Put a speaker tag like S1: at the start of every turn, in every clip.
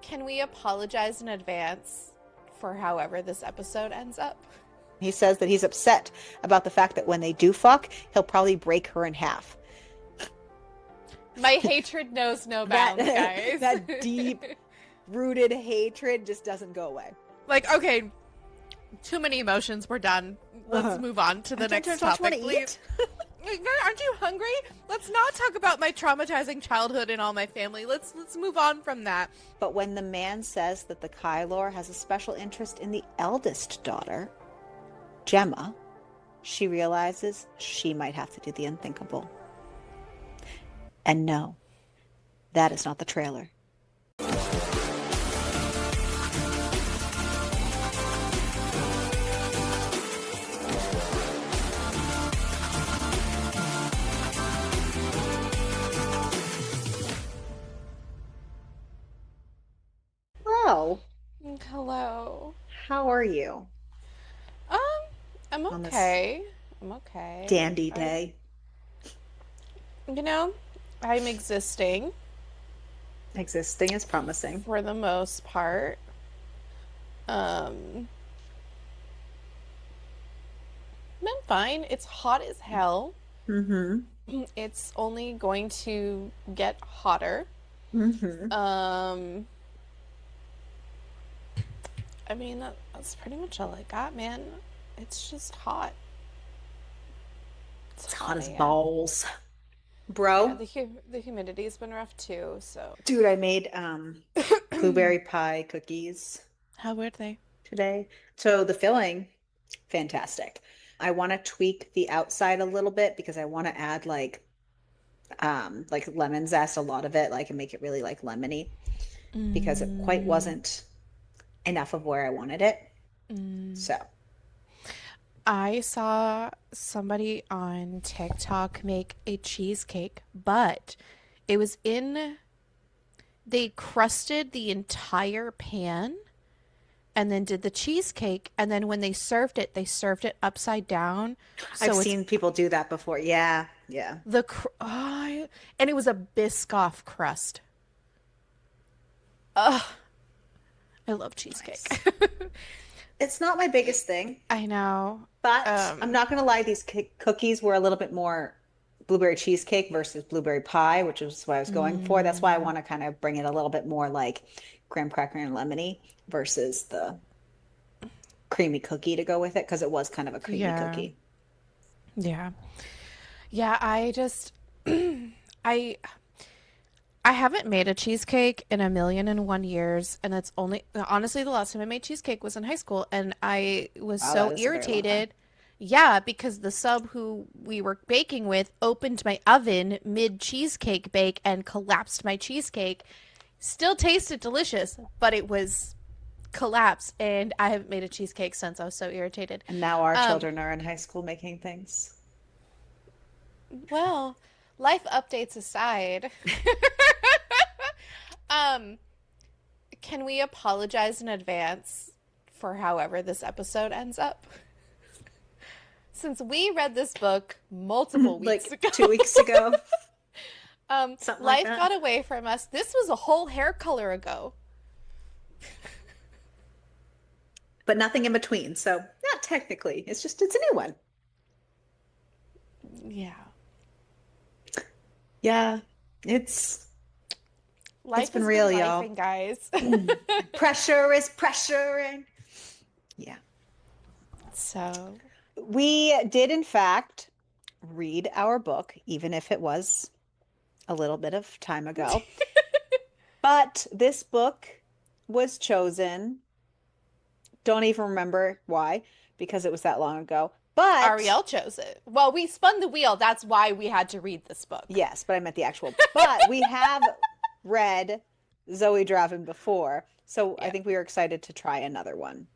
S1: Can we apologize in advance for however this episode ends up?
S2: He says that he's upset about the fact that when they do fuck, he'll probably break her in half.
S1: My hatred knows no bounds, guys.
S2: That deep-rooted hatred just doesn't go away.
S1: Like, okay, too many emotions. We're done. Let's move on to the next topic, please. Aren't you hungry? Let's not talk about my traumatizing childhood and all my family. Let's move on from that.
S2: But when the man says that the Kylor has a special interest in the eldest daughter, Gemma, she realizes she might have to do the unthinkable. And no, that is not the trailer. Hello.
S1: Hello.
S2: How are you?
S1: I'm
S2: On this
S1: okay. I'm okay.
S2: dandy day.
S1: I'm existing
S2: Existing is promising.
S1: for the most part. Been fine. It's hot as hell.
S2: Mm-hmm.
S1: It's only going to get hotter.
S2: Mm-hmm.
S1: I mean, that's pretty much all I got, man. It's just hot.
S2: It's hot as
S1: AF.
S2: balls.
S1: Yeah,
S2: Bro,
S1: the humidity's been rough too, so.
S2: dude, I made blueberry pie cookies
S1: How weird they?
S2: today. So the filling, fantastic. I want to tweak the outside a little bit because I want to add like lemon zest, a lot of it, like and make it really like lemony because it quite wasn't enough of where I wanted it. So
S1: I saw somebody on TikTok make a cheesecake, but it was they crusted the entire pan and then did the cheesecake, and then when they served it upside down.
S2: I've
S1: So it's
S2: seen people do that before. Yeah, yeah.
S1: and it was a Biscoff crust. Ugh, I love cheesecake.
S2: Nice. It's not my biggest thing,
S1: I know.
S2: but I'm not gonna lie, these cookies were a little bit more blueberry cheesecake versus blueberry pie, which is what I was going for. That's why I want to kind of bring it a little bit more like graham cracker and lemony versus the creamy cookie to go with it, because it was kind of a creamy
S1: Yeah.
S2: cookie.
S1: Yeah. Yeah, I just I I haven't made a cheesecake in 1,000,001 years, and it's only honestly the last time I made cheesecake was in high school, and I was
S2: Wow,
S1: so
S2: that is a very long time.
S1: irritated. Yeah, because the sub who we were baking with opened my oven mid cheesecake bake and collapsed my cheesecake. Still tasted delicious, but it was collapsed, and I haven't made a cheesecake since. I was so irritated.
S2: And now our
S1: Um,
S2: children are in high school making things.
S1: well, life updates aside, um, can we apologize in advance for however this episode ends up? Since we read this book multiple weeks
S2: Like
S1: ago,
S2: 2 weeks ago, something like
S1: life
S2: that.
S1: got away from us. This was a whole hair color ago.
S2: But nothing in between. So not technically. It's a new one.
S1: Yeah.
S2: Yeah, it's
S1: Life
S2: been
S1: has been
S2: real, y'all.
S1: lifing, guys.
S2: Pressure is pressuring. Yeah.
S1: So,
S2: We did, in fact, read our book, even if it was a little bit of time ago. But this book was chosen, don't even remember why, because it was that long ago. But
S1: Ariel chose it. Well, we spun the wheel. That's why we had to read this book.
S2: yes, but I meant the actual. But we have read Zoey Draven before, so I
S1: Yeah.
S2: think we were excited to try another one.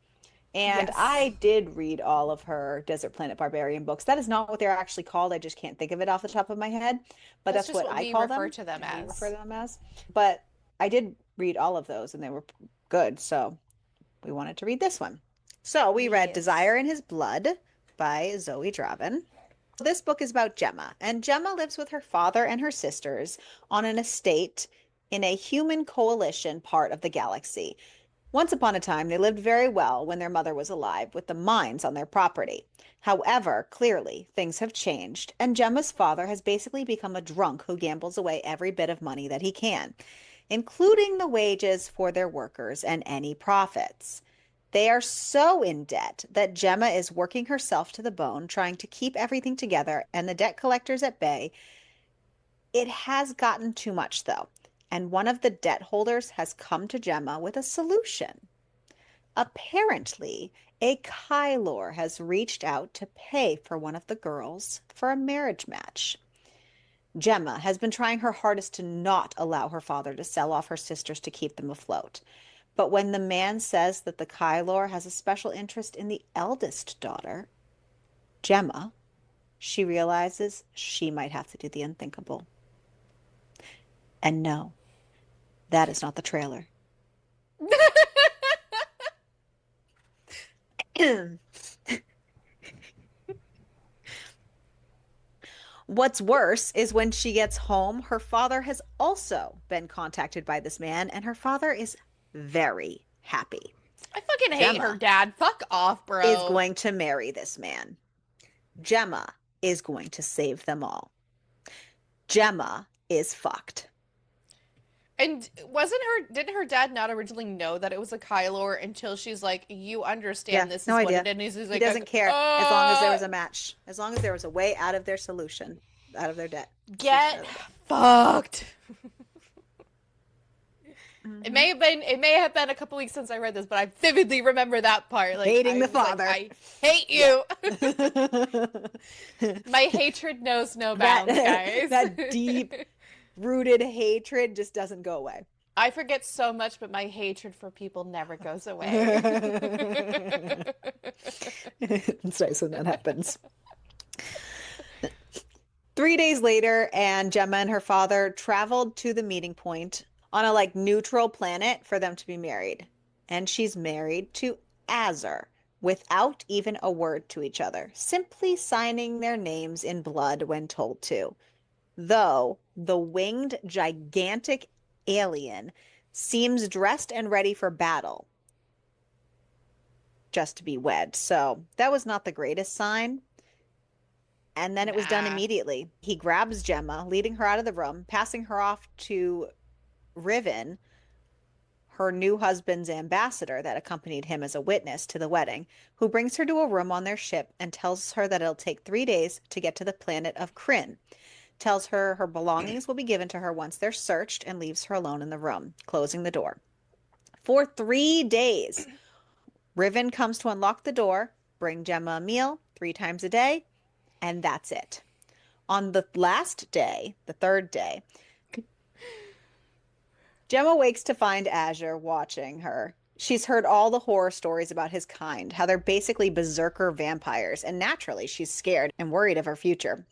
S2: And
S1: Yes.
S2: I did read all of her Desert Planet Barbarian books. That is not what they're actually called. I just can't think of it off the top of my head. But
S1: That's
S2: that's
S1: just
S2: what
S1: what
S2: I
S1: we
S2: call
S1: refer
S2: them,
S1: to them
S2: and we refer
S1: as.
S2: to them as. But I did read all of those, and they were good. So we wanted to read this one. So we read
S1: Yes.
S2: Desire in His Blood by Zoe Draven. This book is about Gemma, and Gemma lives with her father and her sisters on an estate in a human coalition part of the galaxy. Once upon a time, they lived very well when their mother was alive, with the mines on their property. However, clearly, things have changed, and Gemma's father has basically become a drunk who gambles away every bit of money that he can, including the wages for their workers and any profits. They are so in debt that Gemma is working herself to the bone, trying to keep everything together and the debt collectors at bay. It has gotten too much, though, and one of the debt holders has come to Gemma with a solution. Apparently, a Kylor has reached out to pay for one of the girls for a marriage match. Gemma has been trying her hardest to not allow her father to sell off her sisters to keep them afloat. But when the man says that the Kylor has a special interest in the eldest daughter, Gemma, she realizes she might have to do the unthinkable. And no, that is not the trailer. What's worse is when she gets home, her father has also been contacted by this man, and her father is very happy.
S1: I fucking hate her
S2: Gemma
S1: dad. Fuck off,
S2: is
S1: bro.
S2: going to marry this man. Gemma is going to save them all. Gemma is fucked.
S1: And didn't her dad not originally know that it was a Kylor until she's like, you
S2: Yeah,
S1: understand this
S2: no
S1: is what it
S2: idea.
S1: is? And he's
S2: He
S1: like,
S2: doesn't care as long as there was a match, as long as there was a way out of their solution, out of their debt. Solution
S1: get
S2: out of debt.
S1: fucked.
S2: Mm-hmm.
S1: It may have been a couple weeks since I read this, but I vividly remember that part. Like
S2: Hating
S1: I
S2: the
S1: was like,
S2: father.
S1: I hate
S2: Yeah.
S1: you. My hatred knows no bounds,
S2: that
S1: guys.
S2: that deep rooted hatred just doesn't go away.
S1: I forget so much, but my hatred for people never goes away.
S2: It's nice when that happens. 3 days later, and Gemma and her father traveled to the meeting point on a neutral planet for them to be married. And she's married to Azur without even a word to each other, simply signing their names in blood when told to. Though the winged, gigantic alien seems dressed and ready for battle just to be wed. So that was not the greatest sign. And then it was done
S1: Nah.
S2: immediately. He grabs Gemma, leading her out of the room, passing her off to Riven, her new husband's ambassador that accompanied him as a witness to the wedding, who brings her to a room on their ship and tells her that it'll take 3 days to get to the planet of Kryn. Tells her her belongings will be given to her once they're searched and leaves her alone in the room, closing the door. For 3 days, Riven comes to unlock the door, bring Gemma a meal 3 times a day, and that's it. On the last day, the third day, Gemma wakes to find Azure watching her. She's heard all the horror stories about his kind, how they're basically berserker vampires, and naturally she's scared and worried of her future.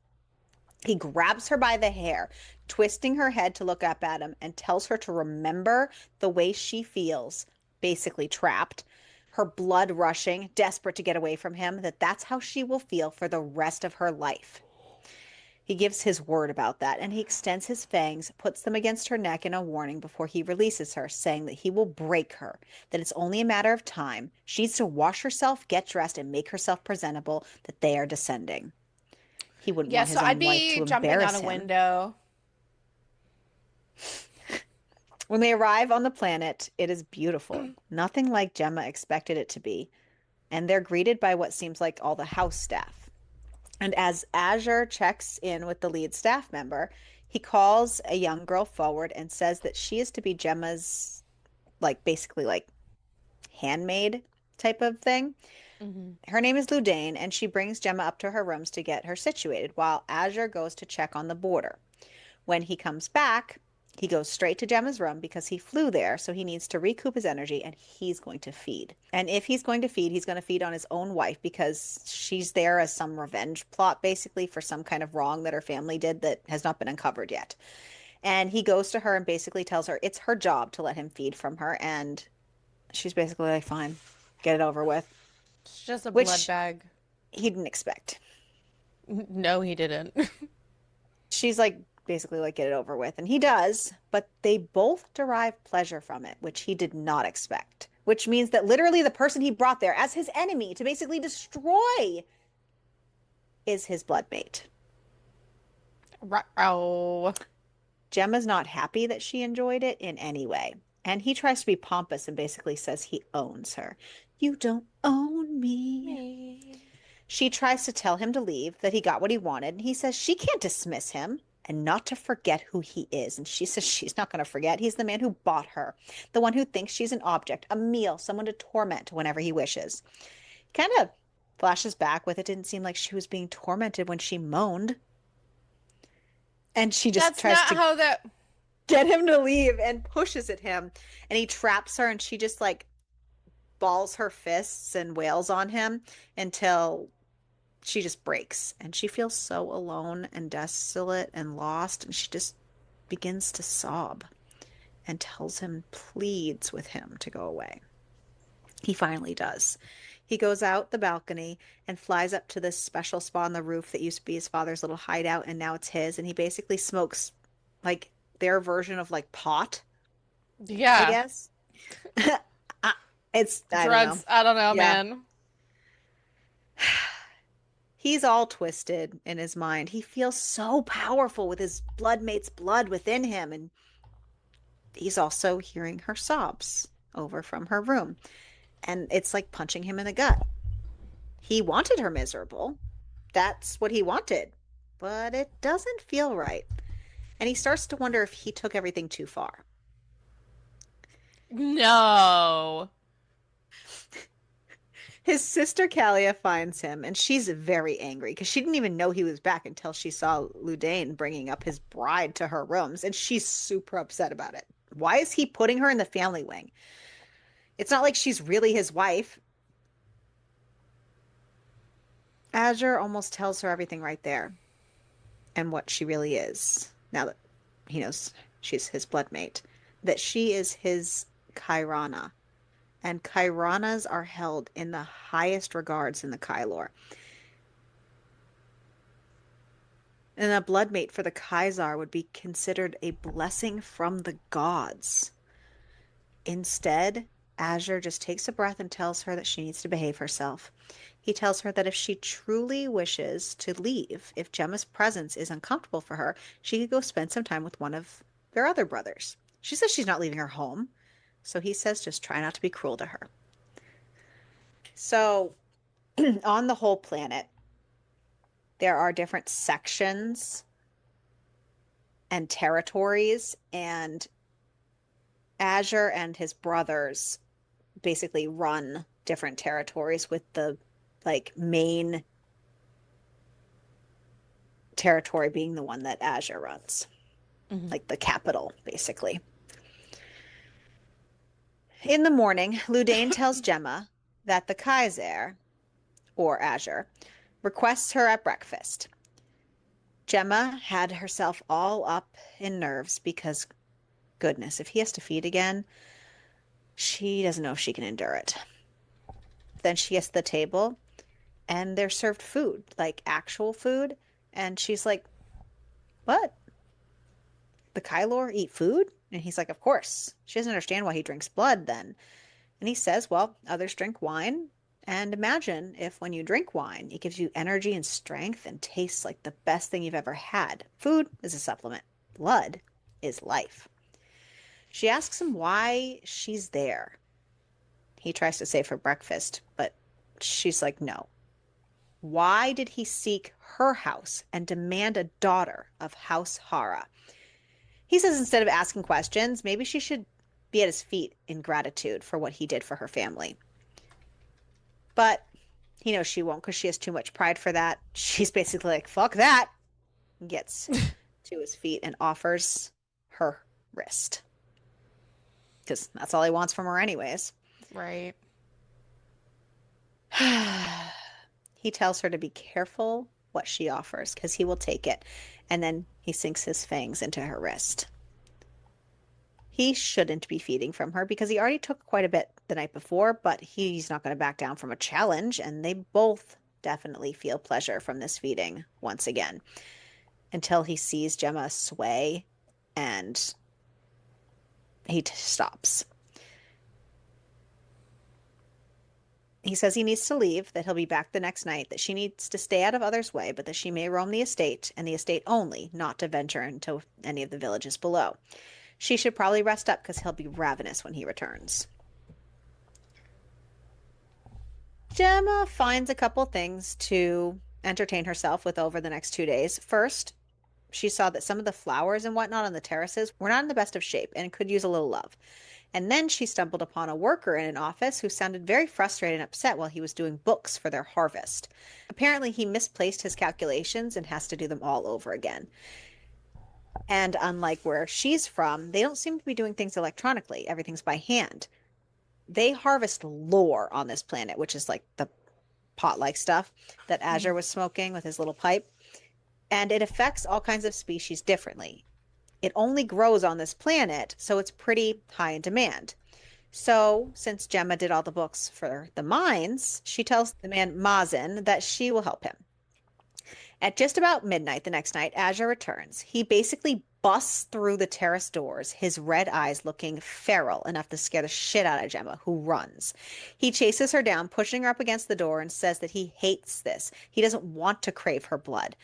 S2: He grabs her by the hair, twisting her head to look up at him, and tells her to remember the way she feels, basically trapped, her blood rushing, desperate to get away from him, that's how she will feel for the rest of her life. He gives his word about that, and he extends his fangs, puts them against her neck in a warning before he releases her, saying that he will break her, that it's only a matter of time. She needs to wash herself, get dressed, and make herself presentable, that they are descending. He wouldn't
S1: Yeah,
S2: want
S1: so
S2: his
S1: I'd
S2: own wife
S1: be
S2: to
S1: jumping out
S2: embarrass
S1: a
S2: him.
S1: window.
S2: When they arrive on the planet, it is beautiful. Nothing like Gemma expected it to be. And they're greeted by what seems like all the house staff. And as Azure checks in with the lead staff member, he calls a young girl forward and says that she is to be Gemma's, basically handmaid type of thing.
S1: Mm-hmm.
S2: Her name is Ludane, and she brings Gemma up to her rooms to get her situated while Azure goes to check on the border. When he comes back, he goes straight to Gemma's room because he flew there, so he needs to recoup his energy, and he's going to feed. And if he's going to feed, he's going to feed on his own wife because she's there as some revenge plot, basically, for some kind of wrong that her family did that has not been uncovered yet. And he goes to her and basically tells her it's her job to let him feed from her, and she's basically like, fine, get it over with,
S1: It's just a blood
S2: which
S1: bag.
S2: he didn't expect.
S1: No, he didn't.
S2: She's like, basically like get it over with. And he does, but they both derive pleasure from it, which he did not expect. Which means that literally the person he brought there as his enemy to basically destroy is his bloodmate.
S1: Oh.
S2: Gemma's not happy that she enjoyed it in any way. And he tries to be pompous and basically says he owns her. You don't own me.
S1: Me.
S2: She tries to tell him to leave, that he got what he wanted. And he says she can't dismiss him and not to forget who he is. And she says she's not going to forget. He's the man who bought her, the one who thinks she's an object, a meal, someone to torment whenever he wishes. He kind of flashes back with it didn't seem like she was being tormented when she moaned. And she just
S1: That's
S2: tries
S1: not
S2: to
S1: how that.
S2: get him to leave and pushes at him. And he traps her and she just like balls her fists and wails on him until she just breaks. And she feels so alone and desolate and lost. And she just begins to sob and tells him, pleads with him to go away. He finally does. He goes out the balcony and flies up to this special spot on the roof that used to be his father's little hideout, and now it's his. And he basically smokes like their version of like pot, I
S1: Yeah.
S2: guess. It's, I don't know.
S1: Drugs. I don't know,
S2: Yeah.
S1: man.
S2: He's all twisted in his mind. He feels so powerful with his bloodmate's blood within him. And he's also hearing her sobs over from her room. And it's like punching him in the gut. He wanted her miserable. That's what he wanted. But it doesn't feel right. And he starts to wonder if he took everything too far.
S1: No.
S2: His sister Kalia finds him, and she's very angry because she didn't even know he was back until she saw Ludain bringing up his bride to her rooms, and she's super upset about it. Why is he putting her in the family wing? It's not like she's really his wife. Azure almost tells her everything right there and what she really is, now that he knows she's his bloodmate, that she is his Kairana. And Kairanas are held in the highest regards in the Kai lore. And a bloodmate for the Kaisar would be considered a blessing from the gods. Instead, Azure just takes a breath and tells her that she needs to behave herself. He tells her that if she truly wishes to leave, if Gemma's presence is uncomfortable for her, she could go spend some time with one of their other brothers. She says she's not leaving her home. So he says just try not to be cruel to her. So on the whole planet, there are different sections and territories, and Azure and his brothers basically run different territories, with the like main territory being the one that Azure runs, like the capital, basically. In the morning, Ludain tells Gemma that the Kaiser, or Azure, requests her at breakfast. Gemma had herself all up in nerves because, goodness, if he has to feed again, she doesn't know if she can endure it. Then she gets to the table and they're served food, like actual food. And she's like, what? The Kylor eat food? And he's like, of course. She doesn't understand why he drinks blood then. And he says, well, others drink wine. And imagine if when you drink wine, it gives you energy and strength and tastes like the best thing you've ever had. Food is a supplement. Blood is life. She asks him why she's there. He tries to say for breakfast, but she's like, no. Why did he seek her house and demand a daughter of House Hara? He says instead of asking questions, maybe she should be at his feet in gratitude for what he did for her family. But he knows she won't because she has too much pride for that. She's basically like, fuck that. Gets to his feet and offers her wrist. Because that's all he wants from her anyways.
S1: Right.
S2: He tells her to be careful what she offers because he will take it. And then he sinks his fangs into her wrist. He shouldn't be feeding from her because he already took quite a bit the night before, but he's not going to back down from a challenge. And they both definitely feel pleasure from this feeding once again. until he sees Gemma sway and he stops. He says he needs to leave, that he'll be back the next night, that she needs to stay out of others' way, but that she may roam the estate, and the estate only, not to venture into any of the villages below. She should probably rest up because he'll be ravenous when he returns. Gemma finds a couple things to entertain herself with over the next 2 days. First, she saw that some of the flowers and whatnot on the terraces were not in the best of shape and could use a little love. And then she stumbled upon a worker in an office who sounded very frustrated and upset while he was doing books for their harvest. Apparently, he misplaced his calculations and has to do them all over again. And unlike where she's from, they don't seem to be doing things electronically. Everything's by hand. They harvest lore on this planet, which is like the pot-like stuff that Azure was smoking with his little pipe. And it affects all kinds of species differently. It only grows on this planet, so it's pretty high in demand. So, since Gemma did all the books for the mines, she tells the man Mazin that she will help him. At just about midnight the next night, Azure returns. He basically busts through the terrace doors, his red eyes looking feral enough to scare the shit out of Gemma, who runs. He chases her down, pushing her up against the door, and says that he hates this. He doesn't want to crave her blood,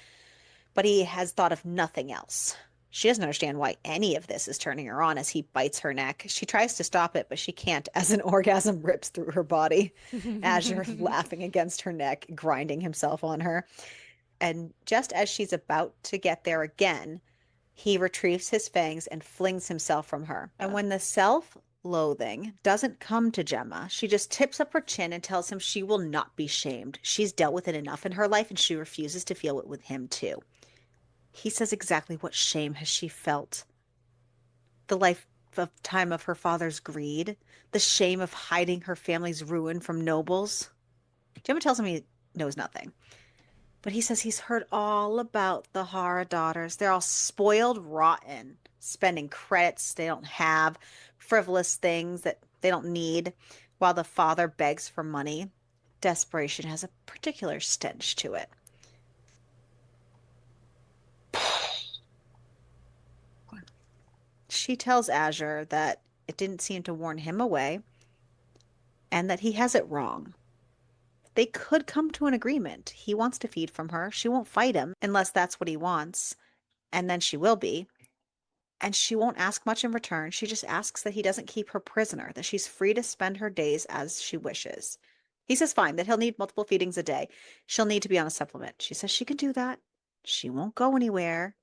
S2: but he has thought of nothing else. She doesn't understand why any of this is turning her on as he bites her neck. She tries to stop it, but she can't as an orgasm rips through her body. Azure laughing against her neck, grinding himself on her. And just as she's about to get there again, he retrieves his fangs and flings himself from her. And when the self-loathing doesn't come to Gemma, she just tips up her chin and tells him she will not be shamed. She's dealt with it enough in her life, and she refuses to feel it with him too. He says exactly what shame has she felt. The lifetime of her father's greed, the shame of hiding her family's ruin from nobles. Gemma tells him he knows nothing. But he says he's heard all about the Hara daughters. They're all spoiled rotten, spending credits they don't have, frivolous things that they don't need, while the father begs for money. Desperation has a particular stench to it. She tells Azure that it didn't seem to warn him away and that he has it wrong. They could come to an agreement. He wants to feed from her. She won't fight him unless that's what he wants. And then she will be. And she won't ask much in return. She just asks that he doesn't keep her prisoner, that she's free to spend her days as she wishes. He says fine, that he'll need multiple feedings a day. She'll need to be on a supplement. She says she can do that. She won't go anywhere,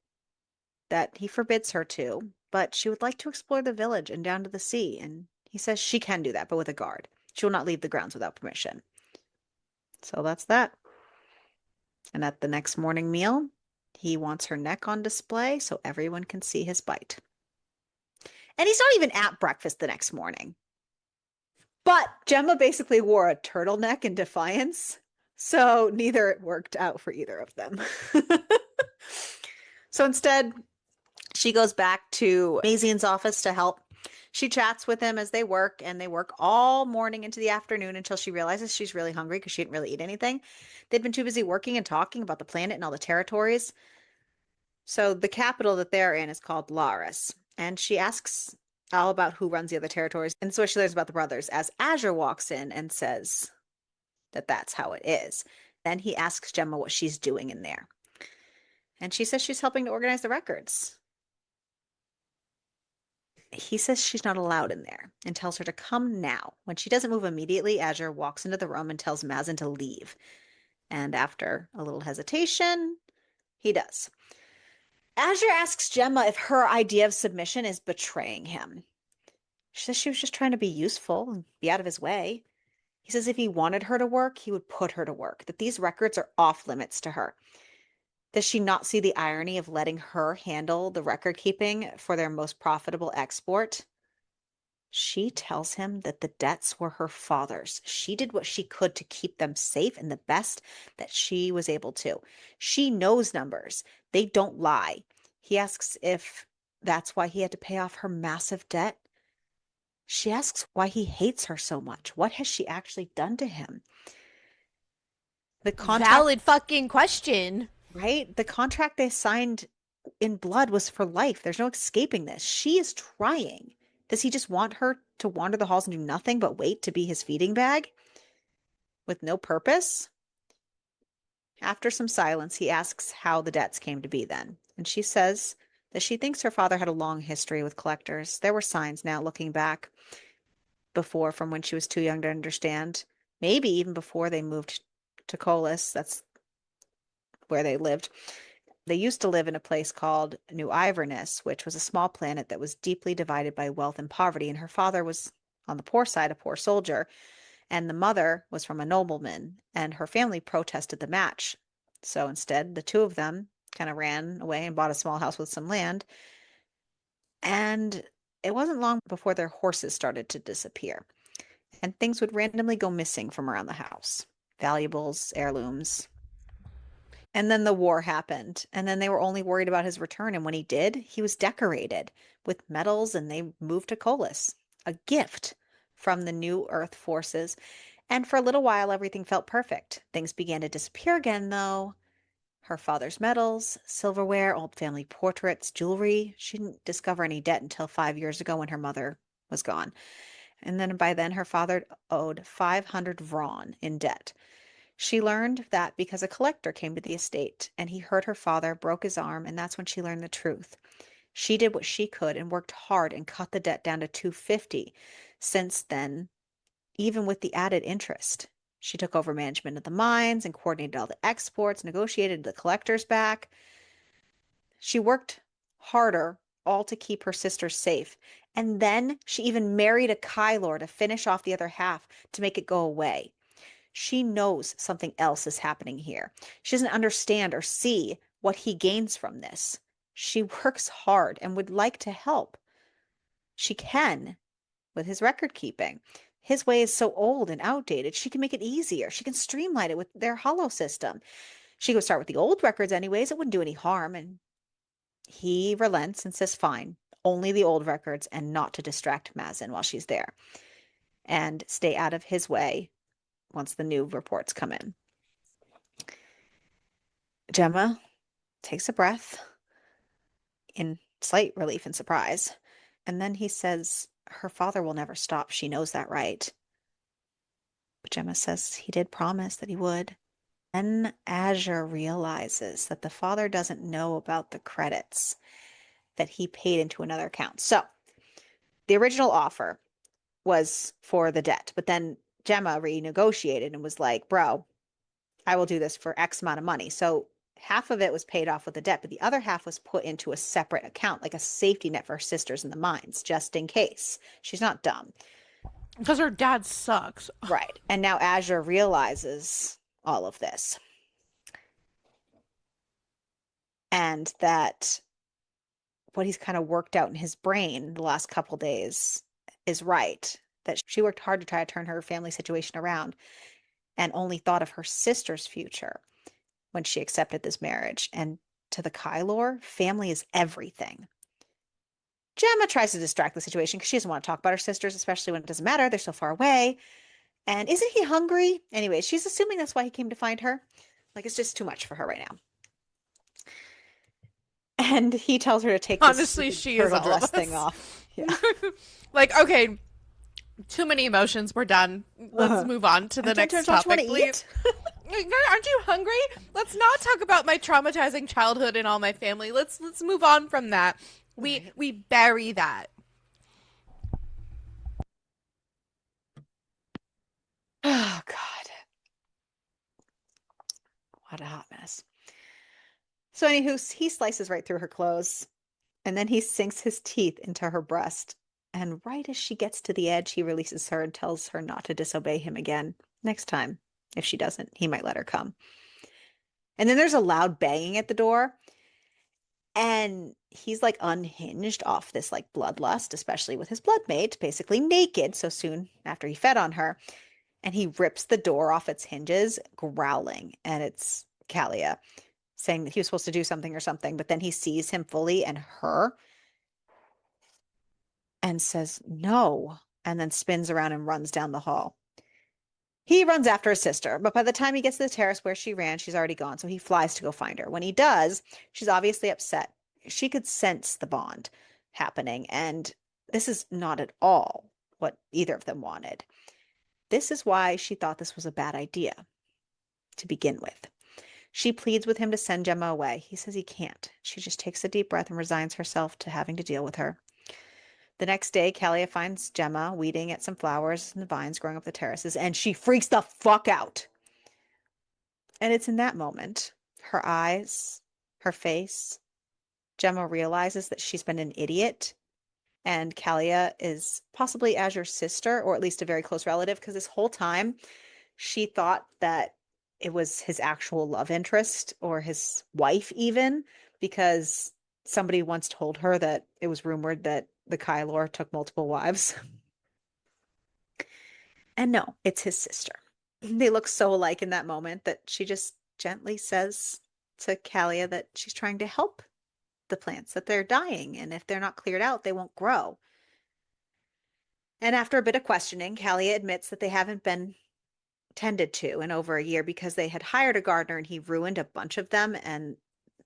S2: that he forbids her to, but she would like to explore the village and down to the sea. And he says she can do that, but with a guard. She will not leave the grounds without permission. So that's that. And at the next morning meal, he wants her neck on display so everyone can see his bite. And he's not even at breakfast the next morning. But Gemma basically wore a turtleneck in defiance, so neither worked out for either of them. So instead, she goes back to Mazian's office to help. She chats with him as they work, and they work all morning into the afternoon until she realizes she's really hungry because she didn't really eat anything. They'd been too busy working and talking about the planet and all the territories. So the capital that they're in is called Laris, and she asks all about who runs the other territories. And so she learns about the brothers as Azure walks in and says that that's how it is. Then he asks Gemma what she's doing in there. And she says she's helping to organize the records. He says she's not allowed in there and tells her to come now. When she doesn't move immediately, Azure walks into the room and tells Mazin to leave. And after a little hesitation, he does. Azure asks Gemma if her idea of submission is betraying him. She says she was just trying to be useful and be out of his way. He says if he wanted her to work, he would put her to work, that these records are off limits to her. Does she not see the irony of letting her handle the record keeping for their most profitable export? She tells him that the debts were her father's. She did what she could to keep them safe and the best that she was able to. She knows numbers. They don't lie. He asks if that's why he had to pay off her massive debt. She asks why he hates her so much. What has she actually done to him? The contract,
S1: Valid fucking question.
S2: right? The contract they signed in blood was for life. There's no escaping this. She is trying. Does he just want her to wander the halls and do nothing but wait to be his feeding bag with no purpose? After some silence, he asks how the debts came to be then. And she says that she thinks her father had a long history with collectors. There were signs now looking back before from when she was too young to understand. Maybe even before they moved to Colas. That's where they lived. They used to live in a place called New Iverness, which was a small planet that was deeply divided by wealth and poverty. And her father was on the poor side, a poor soldier, and the mother was from a nobleman, and her family protested the match. So instead, the two of them kind of ran away and bought a small house with some land. And it wasn't long before their horses started to disappear, and things would randomly go missing from around the house. Valuables, heirlooms. And then the war happened, and then they were only worried about his return. And when he did, he was decorated with medals, and they moved to Colas, a gift from the new Earth forces. And for a little while, everything felt perfect. Things began to disappear again, though. Her father's medals, silverware, old family portraits, jewelry. She didn't discover any debt until 5 years ago when her mother was gone. And then by then, her father owed 500 Vron in debt. She learned that because a collector came to the estate and he hurt her father, broke his arm, and that's when she learned the truth. She did what she could and worked hard and cut the debt down to 250. Since then, even with the added interest, she took over management of the mines and coordinated all the exports, negotiated the collectors back. She worked harder, all to keep her sisters safe. And then she even married a Kylor to finish off the other half to make it go away. She knows something else is happening here. She doesn't understand or see what he gains from this. She works hard and would like to help. She can with his record keeping. His way is so old and outdated. She can make it easier. She can streamline it with their hollow system. She could start with the old records anyways. It wouldn't do any harm. And he relents and says, fine, only the old records and not to distract Mazin while she's there. And stay out of his way once the new reports come in. Gemma takes a breath in slight relief and surprise. And then he says, her father will never stop. She knows that, right? But Gemma says he did promise that he would. Then Azure realizes that the father doesn't know about the credits that he paid into another account. So the original offer was for the debt, but then Gemma renegotiated and was like, bro, I will do this for X amount of money. So half of it was paid off with the debt, but the other half was put into a separate account, like a safety net for her sisters in the mines, just in case. She's not dumb.
S1: Because her dad sucks.
S2: Right. And now Azure realizes all of this. And that what he's kind of worked out in his brain the last couple days is right. That she worked hard to try to turn her family situation around and only thought of her sister's future when she accepted this marriage. And to the Kylor, family is everything. Gemma tries to distract the situation because she doesn't want to talk about her sisters, especially when it doesn't matter. They're so far away. And isn't he hungry? Anyway, she's assuming that's why he came to find her. Like, it's just too much for her right now. And he tells her to take this
S1: Honestly,
S2: stupid
S1: she is
S2: turtle
S1: all of
S2: dress thing
S1: us.
S2: off. Yeah.
S1: Like, okay, too many emotions. We're done. Let's move on to the next topic, please. Aren't you hungry? Let's not talk about my traumatizing childhood and all my family. Let's move on from that. We bury that.
S2: Oh, God. What a hot mess. So, anywho, he slices right through her clothes, and then he sinks his teeth into her breast. And right as she gets to the edge, he releases her and tells her not to disobey him again. Next time, if she doesn't, he might let her come. And then there's a loud banging at the door. And he's like unhinged off this like bloodlust, especially with his bloodmate, basically naked so soon after he fed on her. And he rips the door off its hinges, growling. And it's Kalia saying that he was supposed to do something or something. But then he sees him fully and her and says, no. And then spins around and runs down the hall. He runs after his sister, but by the time he gets to the terrace where she ran, she's already gone. So he flies to go find her. When he does, she's obviously upset she could sense the bond happening. And this is not at all what either of them wanted. This is why she thought this was a bad idea to begin with. She pleads with him to send Gemma away. He says he can't. She just takes a deep breath and resigns herself to having to deal with her. The next day, Kalia finds Gemma weeding at some flowers and the vines growing up the terraces, and she freaks the fuck out. And it's in that moment, her eyes, her face, Gemma realizes that she's been an idiot, and Kalia is possibly Azure's sister, or at least a very close relative, because this whole time she thought that it was his actual love interest or his wife, even, because somebody once told her that it was rumored that the Kylor took multiple wives. And no, it's his sister. They look so alike in that moment that she just gently says to Kalia that she's trying to help the plants, that they're dying, and if they're not cleared out, they won't grow. And after a bit of questioning, Kalia admits that they haven't been tended to in over a year because they had hired a gardener and he ruined a bunch of them, and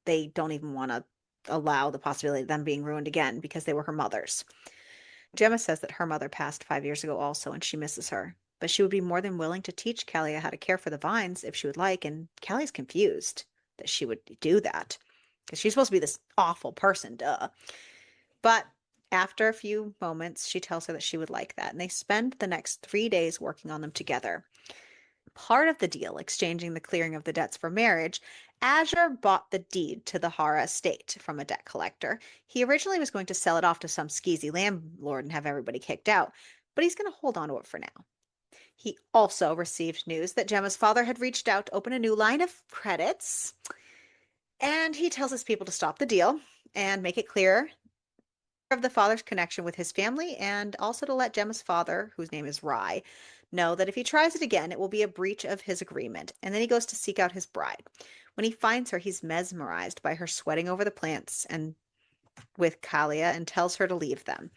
S2: they don't even want to allow the possibility of them being ruined again because they were her mother's. Gemma says that her mother passed 5 years ago also, and she misses her. But she would be more than willing to teach Kalia how to care for the vines if she would like, and Kalia's confused that she would do that because she's supposed to be this awful person, duh. But after a few moments, she tells her that she would like that, and they spend the next 3 days working on them together. Part of the deal, exchanging the clearing of the debts for marriage, Azure bought the deed to the Hara estate from a debt collector. He originally was going to sell it off to some skeezy landlord and have everybody kicked out, but he's going to hold on to it for now. He also received news that Gemma's father had reached out to open a new line of credits, and he tells his people to stop the deal and make it clear of the father's connection with his family, and also to let Gemma's father, whose name is Rye, know that if he tries it again, it will be a breach of his agreement. And then he goes to seek out his bride. When he finds her, he's mesmerized by her sweating over the plants and with Kalia, and tells her to leave them.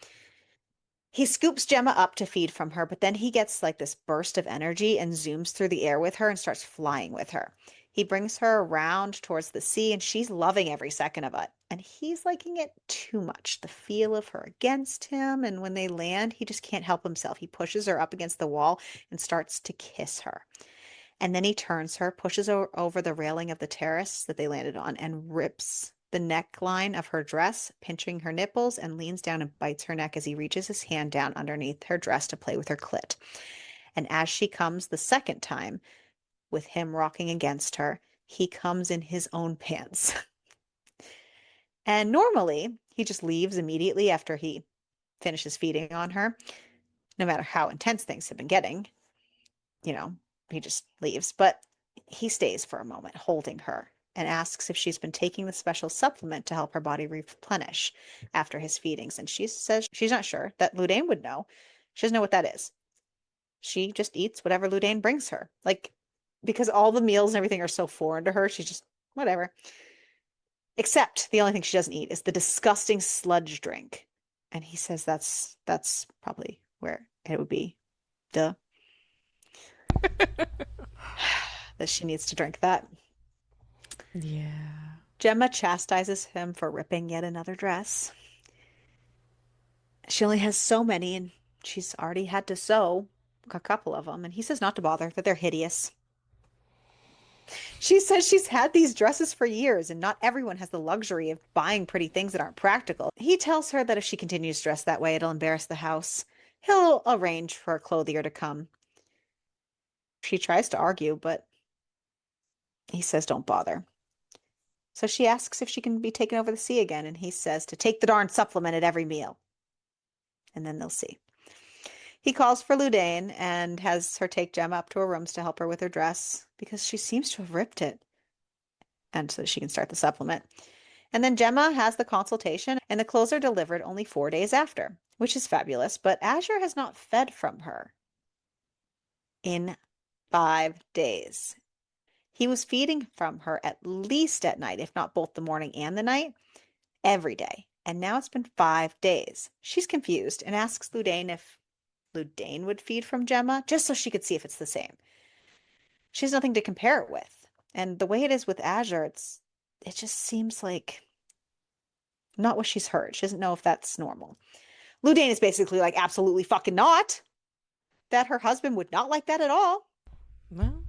S2: He scoops Gemma up to feed from her, but then he gets like this burst of energy and zooms through the air with her and starts flying with her. He brings her around towards the sea, and she's loving every second of it. And he's liking it too much. The feel of her against him. And when they land, he just can't help himself. He pushes her up against the wall and starts to kiss her. And then he turns her, pushes her over the railing of the terrace that they landed on, and rips the neckline of her dress, pinching her nipples, and leans down and bites her neck as he reaches his hand down underneath her dress to play with her clit. And as she comes the second time, with him rocking against her, he comes in his own pants. And normally, he just leaves immediately after he finishes feeding on her, no matter how intense things have been getting. You know, he just leaves. But he stays for a moment, holding her, and asks if she's been taking the special supplement to help her body replenish after his feedings. And she says she's not sure, that Ludain would know. She doesn't know what that is. She just eats whatever Ludain brings her. Like, because all the meals and everything are so foreign to her, she's just, whatever. Except the only thing she doesn't eat is the disgusting sludge drink. And he says that's probably where it would be. Duh. That she needs to drink that.
S1: Yeah.
S2: Gemma chastises him for ripping yet another dress. She only has so many, and she's already had to sew a couple of them. And he says not to bother, that they're hideous. She says she's had these dresses for years, and not everyone has the luxury of buying pretty things that aren't practical. He tells her that if she continues to dress that way, it'll embarrass the house. He'll arrange for a clothier to come. She tries to argue, but he says don't bother. So she asks if she can be taken over the sea again, and he says to take the darn supplement at every meal. And then they'll see. He calls for Ludain and has her take Gemma up to her rooms to help her with her dress because she seems to have ripped it, and so she can start the supplement. And then Gemma has the consultation, and the clothes are delivered only 4 days after, which is fabulous. But Azure has not fed from her in 5 days. He was feeding from her at least at night, if not both the morning and the night, every day. And now it's been 5 days. She's confused and asks Ludain if Ludain would feed from Gemma, just so she could see if it's the same. She has nothing to compare it with. And the way it is with Azure, it just seems like Not what she's heard. She doesn't know if that's normal. Ludane is basically like, absolutely fucking not. That her husband would not like that at all.
S1: Well,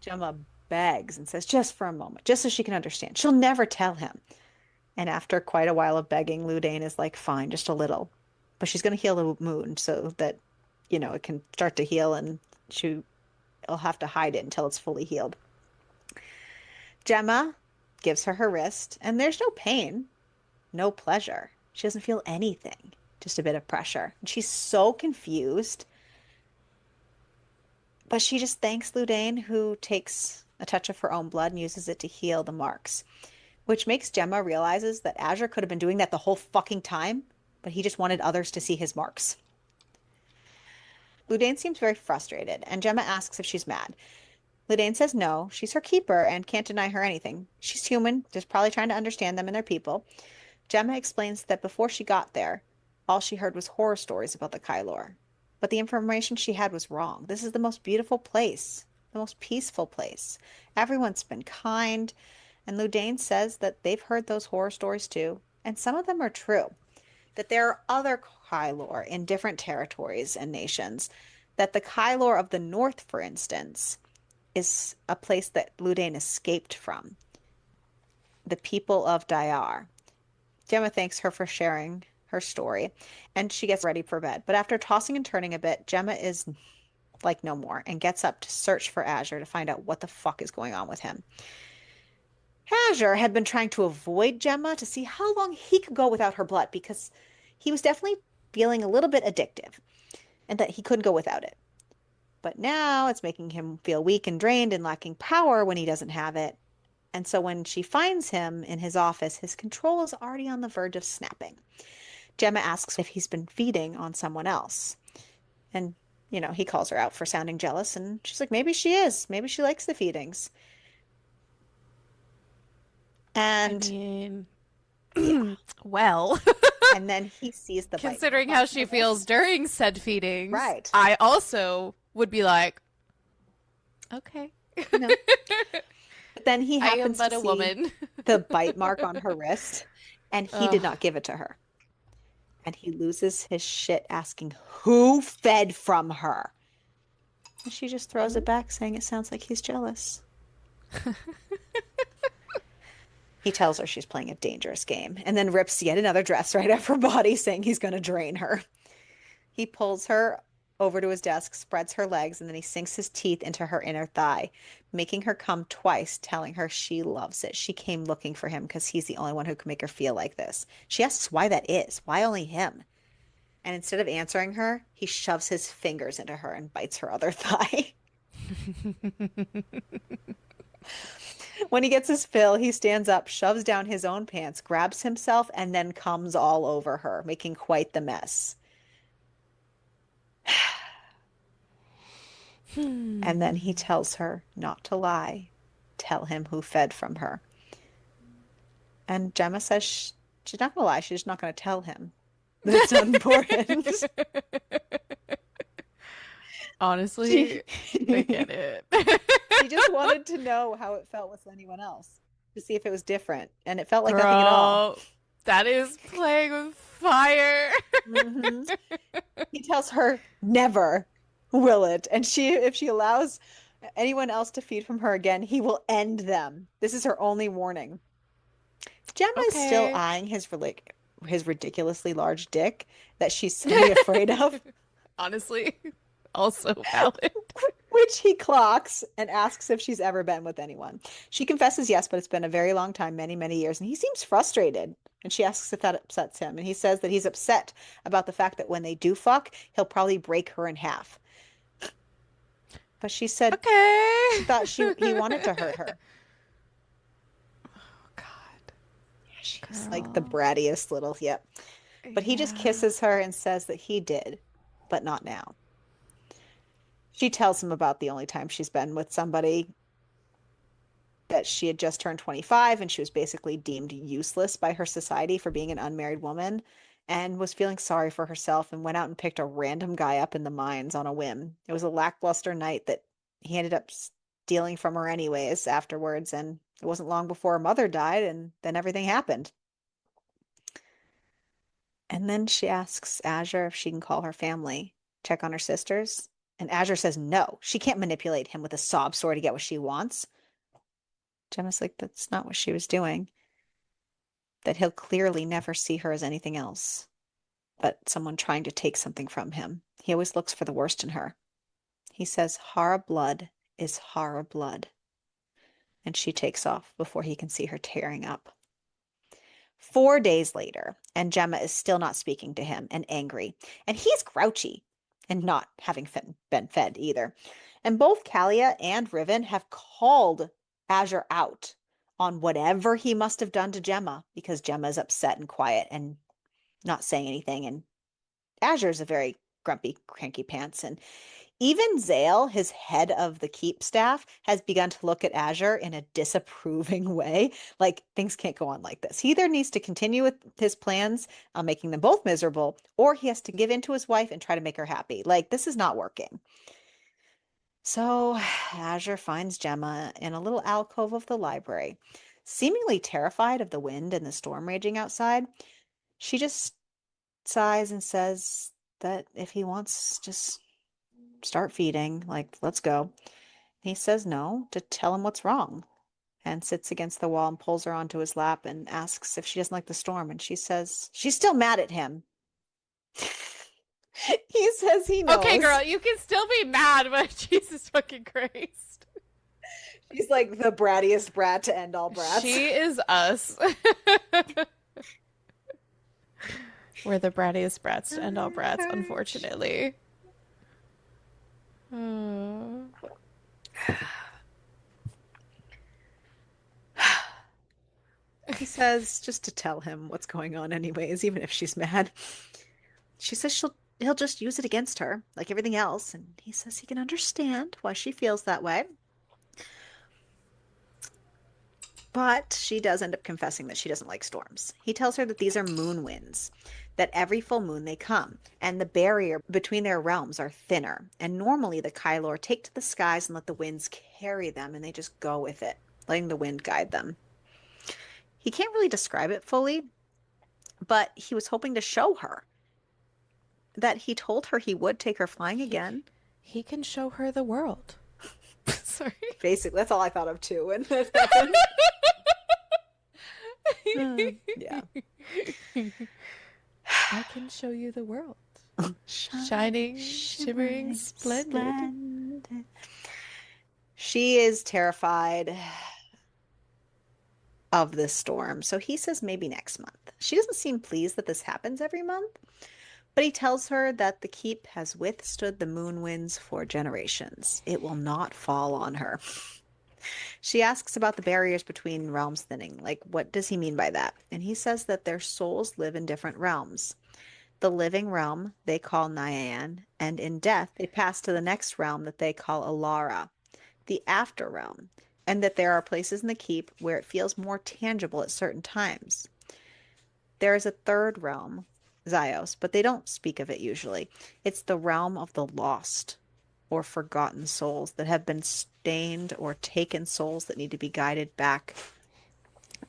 S2: Gemma begs and says, just for a moment, just so she can understand. She'll never tell him. And after quite a while of begging, Ludane is like, fine, just a little. But she's going to heal the wound so that, it can start to heal and she'll have to hide it until it's fully healed. Gemma gives her her wrist, and there's no pain, no pleasure. She doesn't feel anything, just a bit of pressure. And she's so confused. But she just thanks Ludane, who takes a touch of her own blood and uses it to heal the marks, which makes Gemma realizes that Azure could have been doing that the whole fucking time, but he just wanted others to see his marks. Ludane seems very frustrated, and Gemma asks if she's mad. Ludane says no, she's her keeper and can't deny her anything. She's human, just probably trying to understand them and their people. Gemma explains that before she got there, all she heard was horror stories about the Kylor. But the information she had was wrong. This is the most beautiful place, the most peaceful place. Everyone's been kind, and Ludane says that they've heard those horror stories too, and some of them are true. That there are other Kylor in different territories and nations. That the Kylor of the North, for instance, is a place that Ludane escaped from. The people of Dayar. Gemma thanks her for sharing her story, and she gets ready for bed. But after tossing and turning a bit, Gemma is like no more and gets up to search for Azure to find out what the fuck is going on with him. Azure had been trying to avoid Gemma to see how long he could go without her blood because he was definitely feeling a little bit addictive and that he couldn't go without it. But now it's making him feel weak and drained and lacking power when he doesn't have it. And so when she finds him in his office, his control is already on the verge of snapping. Gemma asks if he's been feeding on someone else. And, he calls her out for sounding jealous. And she's like, maybe she is. Maybe she likes the feedings.
S1: I
S2: And
S1: mean,
S2: yeah.
S1: well,
S2: And then he sees the bite
S1: considering
S2: mark
S1: how
S2: on
S1: she
S2: her
S1: feels
S2: wrist.
S1: during said feedings,
S2: Right.
S1: I also would be like, okay.
S2: No. But then he
S1: I am
S2: happens to
S1: but a
S2: see
S1: woman.
S2: the bite mark on her wrist, and he did
S1: Ugh.
S2: not give it to her. And he loses his shit asking who fed from her. And she just throws it back, saying it sounds like he's jealous. He tells her she's playing a dangerous game and then rips yet another dress right off her body, saying he's going to drain her. He pulls her over to his desk, spreads her legs, and then he sinks his teeth into her inner thigh, making her come twice, telling her she loves it. She came looking for him because he's the only one who can make her feel like this. She asks why that is. Why only him? And instead of answering her, he shoves his fingers into her and bites her other thigh. When he gets his fill, he stands up, shoves down his own pants, grabs himself, and then comes all over her, making quite the mess. And then he tells her not to lie, tell him who fed from her. And Gemma says she's not going to lie, she's just not going to tell him. That's not important.
S1: Honestly, I get
S2: She,
S1: it.
S2: she just wanted to know how it felt with anyone else, to see if it was different. And it felt like nothing at all.
S1: Girl, that is playing with fire.
S2: Hmm. He tells her never will it. And if she allows anyone else to feed from her again, he will end them. This is her only warning. Gemma is still
S1: Okay.
S2: eyeing his ridiculously large dick that she's suddenly afraid of,
S1: Honestly, also valid.
S2: which he clocks and asks if she's ever been with anyone. She confesses yes, but it's been a very long time, many, many years, and he seems frustrated. And she asks if that upsets him, and he says that he's upset about the fact that when they do fuck, he'll probably break her in half. But she said she
S1: Okay.
S2: thought he wanted to hurt her.
S1: Oh, God,
S2: She's like the
S1: girl.
S2: brattiest little, yep. But he just
S1: Yeah.
S2: kisses her and says that he did, but not now. She tells him about the only time she's been with somebody, that she had just turned 25 and she was basically deemed useless by her society for being an unmarried woman and was feeling sorry for herself and went out and picked a random guy up in the mines on a whim. It was a lackluster night that he ended up stealing from her anyways afterwards, and It wasn't long before her mother died, and then everything happened. And then she asks Azure if she can call her family, check on her sisters. And Azure says no, she can't manipulate him with a sob story to get what she wants. Gemma's like, that's not what she was doing. That he'll clearly never see her as anything else but someone trying to take something from him. He always looks for the worst in her. He says, Hara blood is Hara blood. And she takes off before he can see her tearing up. 4 days later, and Gemma is still not speaking to him and angry. And he's grouchy and not having been fed either. And both Kalia and Riven have called Azure out on whatever he must have done to Gemma because Gemma is upset and quiet and not saying anything. And Azure is a very grumpy, cranky pants. And even Zale, his head of the keep staff, has begun to look at Azure in a disapproving way. Like, things can't go on like this. He either needs to continue with his plans on making them both miserable, or he has to give in to his wife and try to make her happy. Like, this is not working. So Azure finds Gemma in a little alcove of the library, seemingly terrified of the wind and the storm raging outside. She just sighs and says that if he wants, just start feeding, like, let's go. He says no to tell him what's wrong and sits against the wall and pulls her onto his lap and asks if she doesn't like the storm. And she says she's still mad at him. He says he knows.
S1: Okay, girl, you can still be mad, but Jesus fucking Christ.
S2: She's like the brattiest brat to end all brats.
S1: She is us. We're the brattiest brats to end all brats, unfortunately.
S2: He says just to tell him what's going on anyways, even if she's mad. She says he'll just use it against her, like everything else, and he says he can understand why she feels that way. But she does end up confessing that she doesn't like storms. He tells her that these are moon winds, that every full moon they come, and the barrier between their realms are thinner. And normally the Kylor take to the skies and let the winds carry them, and they just go with it, letting the wind guide them. He can't really describe it fully, but he was hoping to show her that he told her he would take her flying again.
S1: He can show her the world. Sorry.
S2: Basically, that's all I thought of too when that happened. Yeah.
S1: I can show you the world. Shining, shimmering, splendid.
S2: She is terrified of this storm, so he says maybe next month. She doesn't seem pleased that this happens every month, but he tells her that the keep has withstood the moon winds for generations. It will not fall on her. She asks about the barriers between realms thinning. Like, what does he mean by that? And he says that their souls live in different realms. The living realm they call Nyan, and in death they pass to the next realm that they call Alara, the after realm, and that there are places in the keep where it feels more tangible at certain times. There is a third realm, Zyos, but they don't speak of it usually. It's the realm of the lost or forgotten souls that have been stained or taken souls that need to be guided back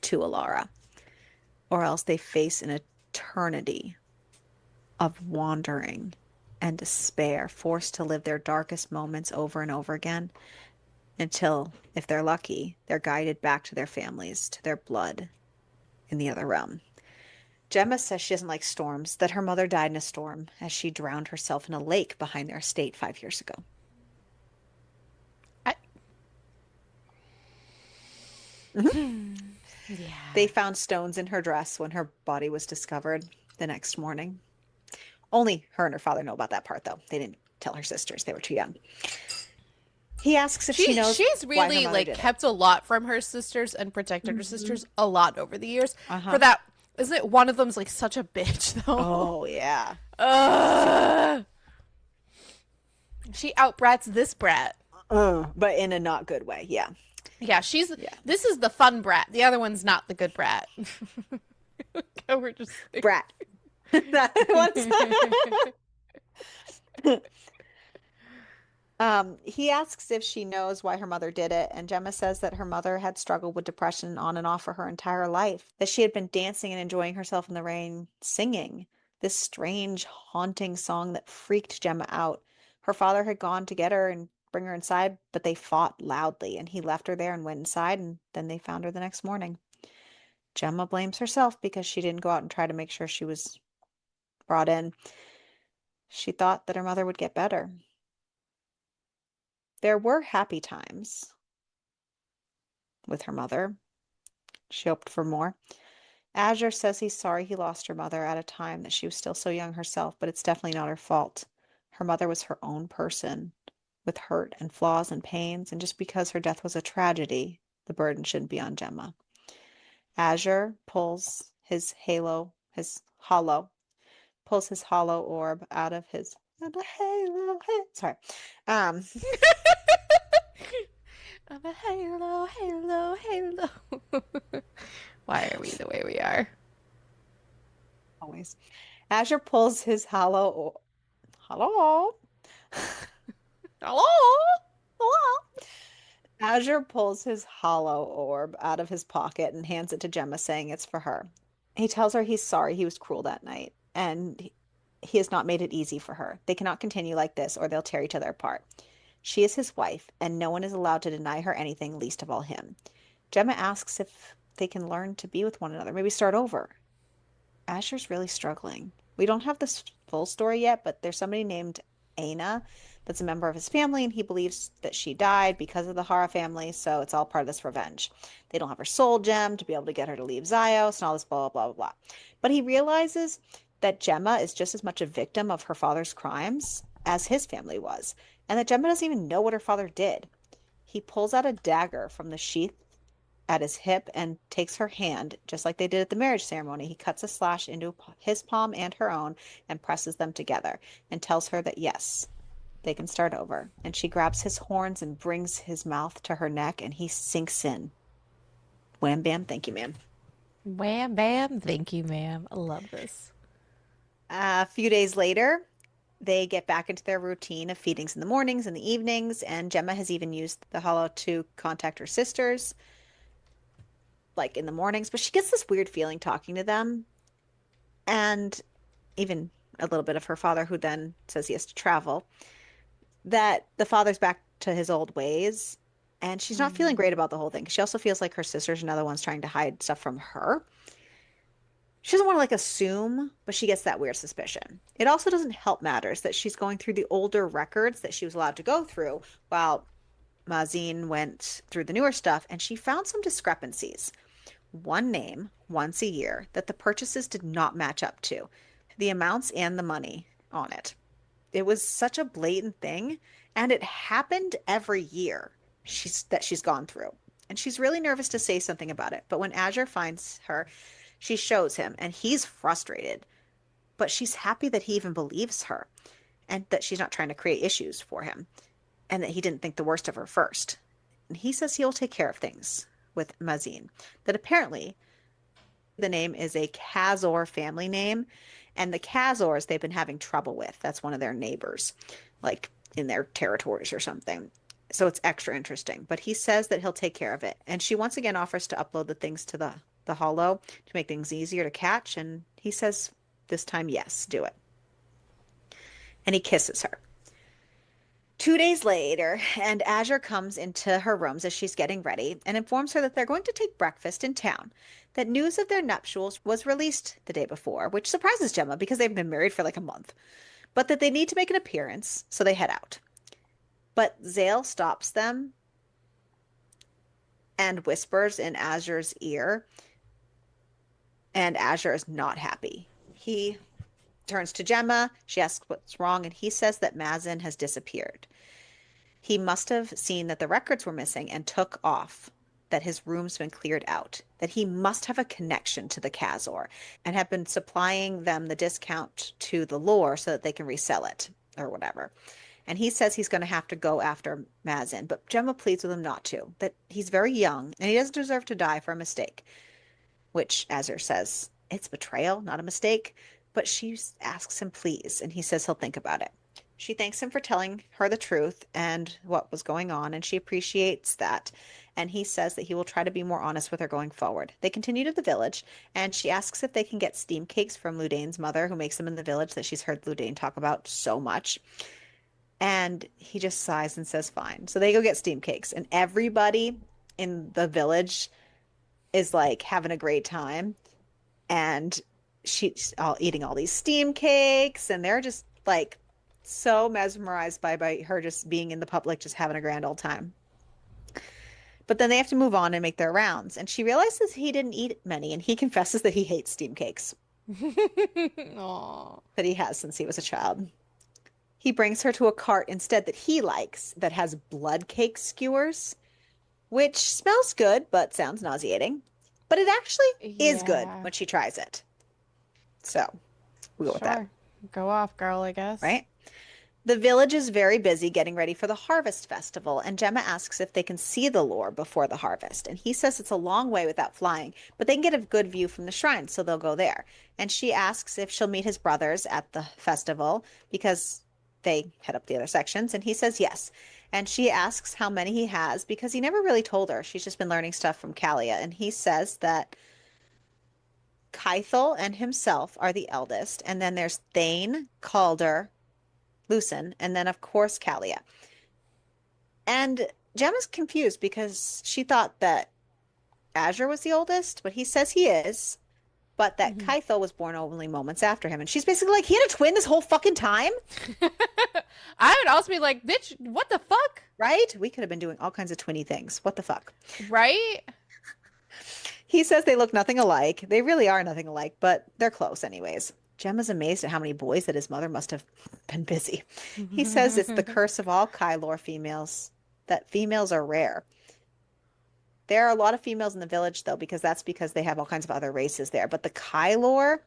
S2: to Alara, or else they face an eternity of wandering and despair, forced to live their darkest moments over and over again until, if they're lucky, they're guided back to their families, to their blood in the other realm. Gemma says she doesn't like storms, that her mother died in a storm as she drowned herself in a lake behind their estate 5 years ago.
S1: Yeah.
S2: They found stones in her dress when her body was discovered the next morning. Only her and her father know about that part, though. They didn't tell her sisters. They were too young. He asks if she knows
S1: she's
S2: why her
S1: really
S2: mother did
S1: kept a lot from her sisters and protected her sisters a lot over the years.
S2: Uh-huh.
S1: For that, isn't it one of them's like such a bitch though?
S2: Oh, yeah.
S1: She outbrats this brat.
S2: But in a not good way, yeah.
S1: Yeah, this is the fun brat. The other one's not the good brat. We're just
S2: brat. That one's He asks if she knows why her mother did it, and Gemma says that her mother had struggled with depression on and off for her entire life, that she had been dancing and enjoying herself in the rain, singing this strange, haunting song that freaked Gemma out. Her father had gone to get her and bring her inside, but they fought loudly, and he left her there and went inside, and then they found her the next morning. Gemma blames herself because she didn't go out and try to make sure she was brought in. She thought that her mother would get better. There were happy times with her mother. She hoped for more. Azure says he's sorry he lost her mother at a time that she was still so young herself, but it's definitely not her fault. Her mother was her own person with hurt and flaws and pains, and just because her death was a tragedy, the burden shouldn't be on Gemma. Azure pulls his hollow orb out of his and a halo. Sorry. Um,
S1: I'm a halo, halo, halo. Why are we the way we are?
S2: always. Azure pulls his hello.
S1: Hello?
S2: Hello. Azure pulls his hollow orb out of his pocket and hands it to Gemma, saying it's for her. He tells her he's sorry he was cruel that night, and he has not made it easy for her. They cannot continue like this, or they'll tear each other apart. She is his wife, and no one is allowed to deny her anything, least of all him. Gemma asks if they can learn to be with one another, maybe start over. Asher's really struggling. We don't have this full story yet, but there's somebody named Aina that's a member of his family, and he believes that she died because of the Hara family, so it's all part of this revenge. They don't have her soul gem to be able to get her to leave Zyos and all this blah, blah, blah, blah. But he realizes that Gemma is just as much a victim of her father's crimes as his family was, and that Gemma doesn't even know what her father did. He pulls out a dagger from the sheath at his hip and takes her hand, just like they did at the marriage ceremony. He cuts a slash into his palm and her own and presses them together and tells her that yes, they can start over. And she grabs his horns and brings his mouth to her neck, and he sinks in. Wham bam, thank you, ma'am.
S1: Wham bam. Thank you, ma'am. I love this.
S2: A few days later, they get back into their routine of feedings in the mornings and the evenings, and Gemma has even used the hollow to contact her sisters, like in the mornings, but she gets this weird feeling talking to them, and even a little bit of her father, who then says he has to travel, that the father's back to his old ways. And she's not feeling
S1: Mm.
S2: great about the whole thing. She also feels like her sisters are another one's trying to hide stuff from her. She doesn't want to like assume, but she gets that weird suspicion. It also doesn't help matters that she's going through the older records that she was allowed to go through while Mazine went through the newer stuff, and she found some discrepancies. One name once a year that the purchases did not match up to, the amounts and the money on it. It was such a blatant thing, and it happened every year she's gone through. And she's really nervous to say something about it. But when Azure finds her, she shows him, and he's frustrated. But she's happy that he even believes her and that she's not trying to create issues for him and that he didn't think the worst of her first. And he says he'll take care of things with Mazine. That apparently the name is a Khazor family name, and the Khazors they've been having trouble with. That's one of their neighbors, like in their territories or something. So it's extra interesting. But he says that he'll take care of it. And she once again offers to upload the things to the Hollow to make things easier to catch. And he says this time, yes, do it. And he kisses her. 2 days later, and Azure comes into her rooms as she's getting ready and informs her that they're going to take breakfast in town. That news of their nuptials was released the day before, which surprises Gemma because they've been married for like a month, but that they need to make an appearance, so they head out. But Zale stops them and whispers in Azure's ear, and Azure is not happy. He turns to Gemma, she asks what's wrong, and he says that Mazin has disappeared. He must have seen that the records were missing and took off, that his room's been cleared out, that he must have a connection to the Khazor and have been supplying them the discount to the lore so that they can resell it or whatever. And he says he's going to have to go after Mazin, but Gemma pleads with him not to, that he's very young and he doesn't deserve to die for a mistake, which Azure says it's betrayal, not a mistake. But she asks him please, and he says he'll think about it. She thanks him for telling her the truth and what was going on, and she appreciates that. And he says that he will try to be more honest with her going forward. They continue to the village, and she asks if they can get steam cakes from Ludane's mother, who makes them in the village that she's heard Ludane talk about so much. And he just sighs and says, fine. So they go get steam cakes, and everybody in the village is like having a great time. And she's all eating all these steam cakes, and they're just like so mesmerized by her just being in the public, just having a grand old time. But then they have to move on and make their rounds, and she realizes he didn't eat many, and he confesses that he hates steam cakes
S1: Aw.
S2: that he has since he was a child. He brings her to a cart instead that he likes that has blood cake skewers, which smells good but sounds nauseating. But it actually is good
S1: Yeah.
S2: when she tries it. So we go with that,
S1: Sure. Go off, girl, I guess.
S2: right? The village is very busy getting ready for the harvest festival, and Gemma asks if they can see the lore before the harvest. And he says it's a long way without flying, but they can get a good view from the shrine, so they'll go there. And she asks if she'll meet his brothers at the festival because they head up the other sections, and he says yes. And she asks how many he has because he never really told her. She's just been learning stuff from Kalia, and he says that Keithel and himself are the eldest, and then there's Thane, Calder, Lucen, and then of course Kalia. And Gemma's confused because she thought that Azure was the oldest, but he says he is, but that
S1: Mhm.
S2: Keithel was born only moments after him. And she's basically like, he had a twin this whole fucking time,
S1: I would also be like, bitch, what the fuck?
S2: right? We could have been doing all kinds of twinny things. What the fuck?
S1: Right?
S2: He says they look nothing alike. They really are nothing alike, but they're close anyways. Gemma's amazed at how many boys that his mother must have been busy. He says it's the curse of all Kylor females, that females are rare. There are a lot of females in the village, though, because they have all kinds of other races there. But the Kylor,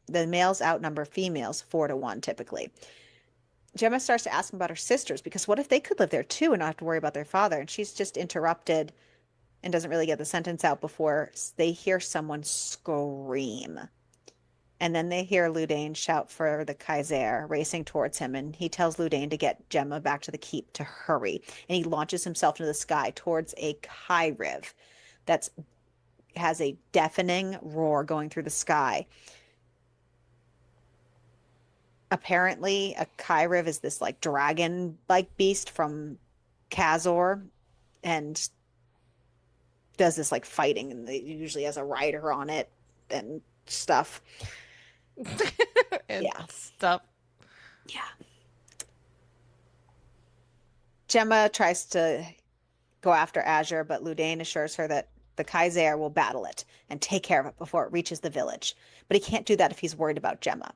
S2: the males outnumber females 4-1 typically. Gemma starts to ask him about her sisters because what if they could live there too and not have to worry about their father? And she's just interrupted and doesn't really get the sentence out before they hear someone scream. And then they hear Ludane shout for the Kaiser racing towards him, and he tells Ludane to get Gemma back to the keep to hurry. And he launches himself into the sky towards a Kyriv that has a deafening roar going through the sky. Apparently, a Kyriv is this like dragon-like beast from Kazor, and does this like fighting, and it usually has a rider on it and stuff.
S1: And
S2: Yeah.
S1: stuff.
S2: Yeah. Gemma tries to go after Azure, but Ludane assures her that the Kaiser will battle it and take care of it before it reaches the village. But he can't do that if he's worried about Gemma.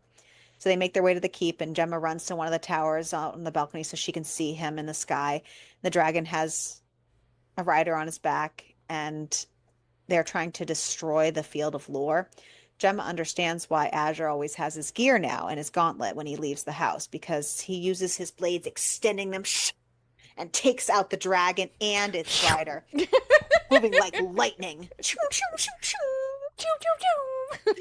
S2: So they make their way to the keep, and Gemma runs to one of the towers out on the balcony so she can see him in the sky. The dragon has a rider on his back, and they're trying to destroy the field of lore. Gemma understands why Azure always has his gear now and his gauntlet when he leaves the house, because he uses his blades, extending them, and takes out the dragon and its rider, moving like lightning. Choo, choo, choo, choo.
S1: Choo choo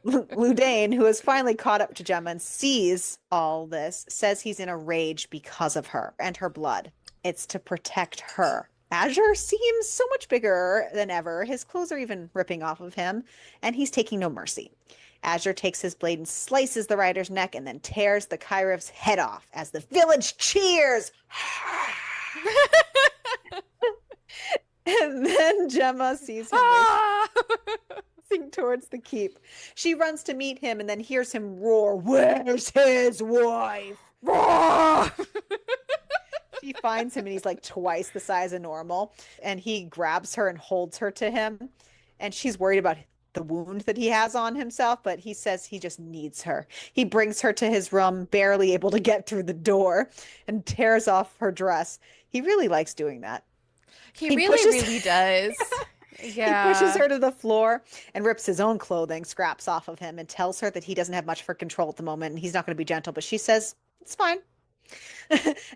S1: choo.
S2: Ludane, who has finally caught up to Gemma and sees all this, says he's in a rage because of her and her blood. It's to protect her. Azure seems so much bigger than ever. His clothes are even ripping off of him, and he's taking no mercy. Azure takes his blade and slices the rider's neck and then tears the Kyriv's head off as the village cheers. And then Gemma sees him
S1: Ah!
S2: racing towards the keep. She runs to meet him and then hears him roar, "Where's his wife?"
S1: Roar!
S2: She finds him and he's like twice the size of normal. And he grabs her and holds her to him. And she's worried about the wound that he has on himself, but he says he just needs her. He brings her to his room, barely able to get through the door, and tears off her dress. He really likes doing that.
S1: He
S2: He
S1: really,
S2: pushes-
S1: really does. Yeah.
S2: He pushes her to the floor and rips his own clothing scraps off of him and tells her that he doesn't have much for control at the moment and he's not going to be gentle. But she says, it's fine.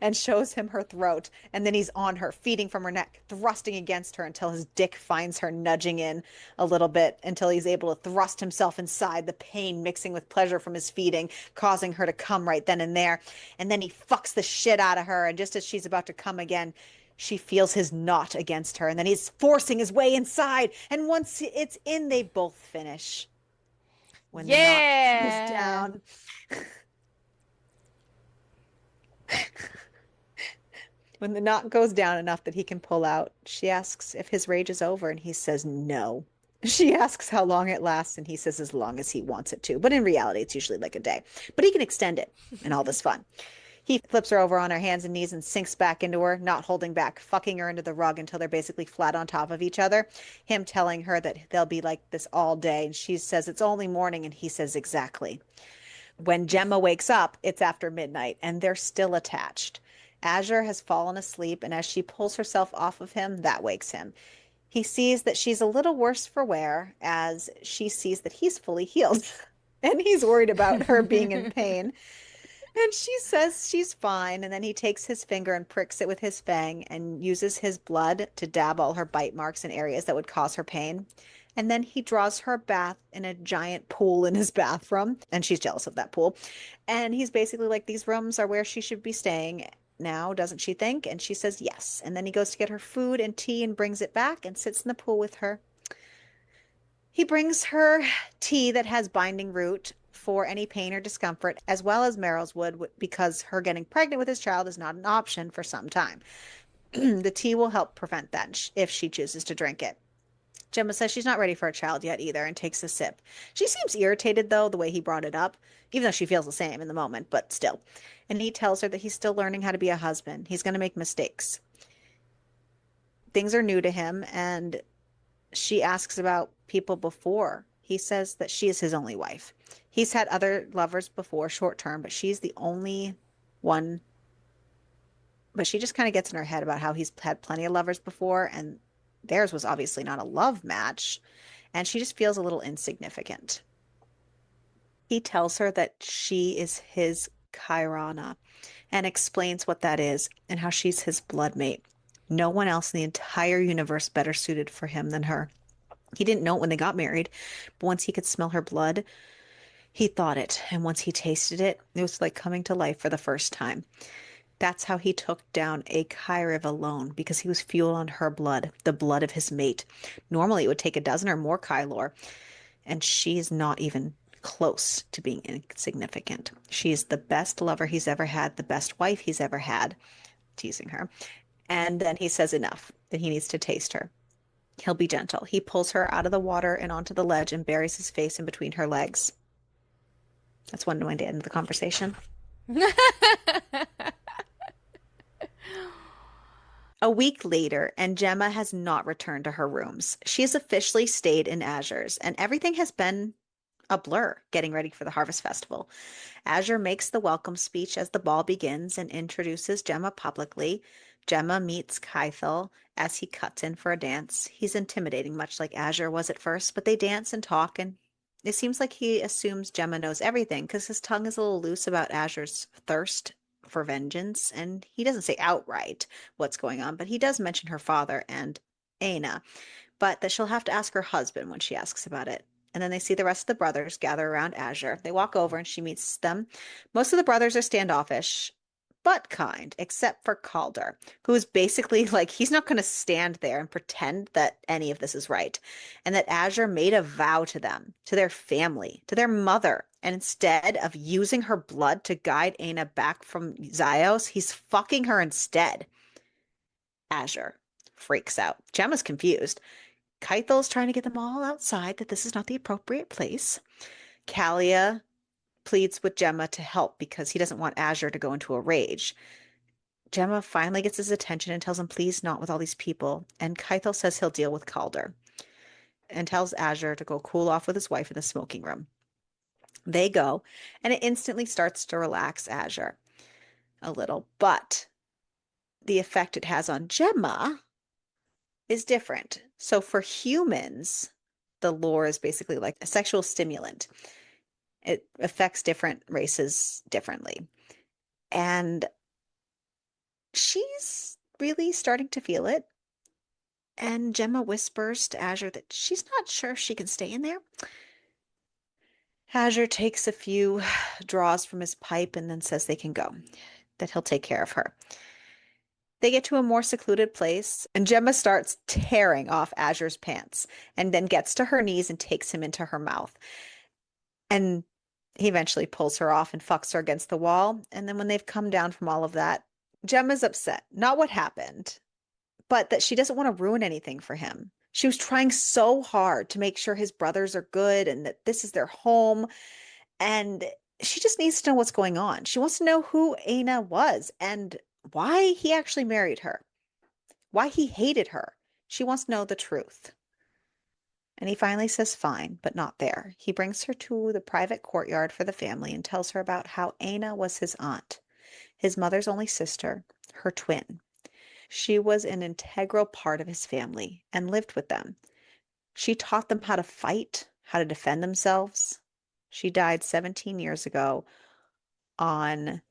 S2: and shows him her throat. And then he's on her, feeding from her neck, thrusting against her until his dick finds her, nudging in a little bit until he's able to thrust himself inside, the pain mixing with pleasure from his feeding, causing her to come right then and there. And then he fucks the shit out of her. And just as she's about to come again, she feels his knot against her. And then he's forcing his way inside. And once it's in, they both finish. When the knot goes
S1: Yeah.
S2: down, when the knot goes down enough that he can pull out, she asks if his rage is over, and he says no. She asks how long it lasts, and he says as long as he wants it to. But in reality, it's usually like a day. But he can extend it and all this fun. He flips her over on her hands and knees and sinks back into her, not holding back, fucking her into the rug until they're basically flat on top of each other. Him telling her that they'll be like this all day. And she says it's only morning, and he says exactly. When Gemma wakes up, it's after midnight, and they're still attached. Azure has fallen asleep, and as she pulls herself off of him, that wakes him. He sees that she's a little worse for wear as she sees that he's fully healed. And he's worried about her being in pain. And she says she's fine. And then he takes his finger and pricks it with his fang and uses his blood to dab all her bite marks in areas that would cause her pain. And then he draws her a bath in a giant pool in his bathroom. And she's jealous of that pool. And he's basically like, these rooms are where she should be staying now, doesn't she think? And she says yes. And then he goes to get her food and tea and brings it back and sits in the pool with her. He brings her tea that has binding root for any pain or discomfort, as well as Meryl's wood, because her getting pregnant with his child is not an option for some time. The tea will help prevent that if she chooses to drink it. Gemma says she's not ready for a child yet either and takes a sip. She seems irritated, though, the way he brought it up, even though she feels the same in the moment, but still. And he tells her that he's still learning how to be a husband. He's going to make mistakes. Things are new to him, and she asks about people before. He says that she is his only wife. He's had other lovers before, short term, but she's the only one. But she just kind of gets in her head about how he's had plenty of lovers before, and theirs was obviously not a love match, and she just feels a little insignificant. He tells her that she is his Chirana and explains what that is and how she's his bloodmate. No one else in the entire universe better suited for him than her. He didn't know it when they got married, but once he could smell her blood, he thought it. And once he tasted it, it was like coming to life for the first time. That's how he took down a Kyriv alone, because he was fueled on her blood, the blood of his mate. Normally, it would take a dozen or more Kylor, and she's not even close to being insignificant. She's the best lover he's ever had, the best wife he's ever had, teasing her. And then he says enough, that he needs to taste her. He'll be gentle. He pulls her out of the water and onto the ledge and buries his face in between her legs. That's one way to end the conversation. A week later, and Gemma has not returned to her rooms. She has officially stayed in Azure's, and everything has been a blur getting ready for the Harvest Festival. Azure makes the welcome speech as the ball begins and introduces Gemma publicly. Gemma meets Kythel as he cuts in for a dance. He's intimidating, much like Azure was at first, but they dance and talk, and it seems like he assumes Gemma knows everything because his tongue is a little loose about Azure's thirst for vengeance, and he doesn't say outright what's going on, but he does mention her father and Aina, but that she'll have to ask her husband when she asks about it. And then they see the rest of the brothers gather around Azure. They walk over and she meets them. Most of the brothers are standoffish, but kind, except for Calder, who is basically like, he's not going to stand there and pretend that any of this is right. And that Azure made a vow to them, to their family, to their mother. And instead of using her blood to guide Aina back from Zyos, he's fucking her instead. Azure freaks out. Gemma's confused. Keithel's trying to get them all outside, that this is not the appropriate place. Kalia pleads with Gemma to help because he doesn't want Azure to go into a rage. Gemma finally gets his attention and tells him, please, not with all these people. And Keithel says he'll deal with Calder and tells Azure to go cool off with his wife in the smoking room. They go, and it instantly starts to relax Azure a little, but the effect it has on Gemma is different. So for humans, the lore is basically like a sexual stimulant. It affects different races differently. And She's really starting to feel it. And Gemma whispers to Azure that she's not sure if she can stay in there. Azure takes a few draws from his pipe and then says they can go, that he'll take care of her. They get to a more secluded place, and Gemma starts tearing off Azure's pants and then gets to her knees and takes him into her mouth. And he eventually pulls her off and fucks her against the wall. And then when they've come down from all of that, Gemma's upset. Not what happened, but that she doesn't want to ruin anything for him. She was trying so hard to make sure his brothers are good and that this is their home. And she just needs to know what's going on. She wants to know who Aina was and why he actually married her, why he hated her. She wants to know the truth. And he finally says fine, but not there. He brings her to the private courtyard for the family and tells her about how Aina was his aunt, his mother's only sister, her twin. She was an integral part of his family and lived with them. She taught them how to fight, how to defend themselves. She died 17 years ago on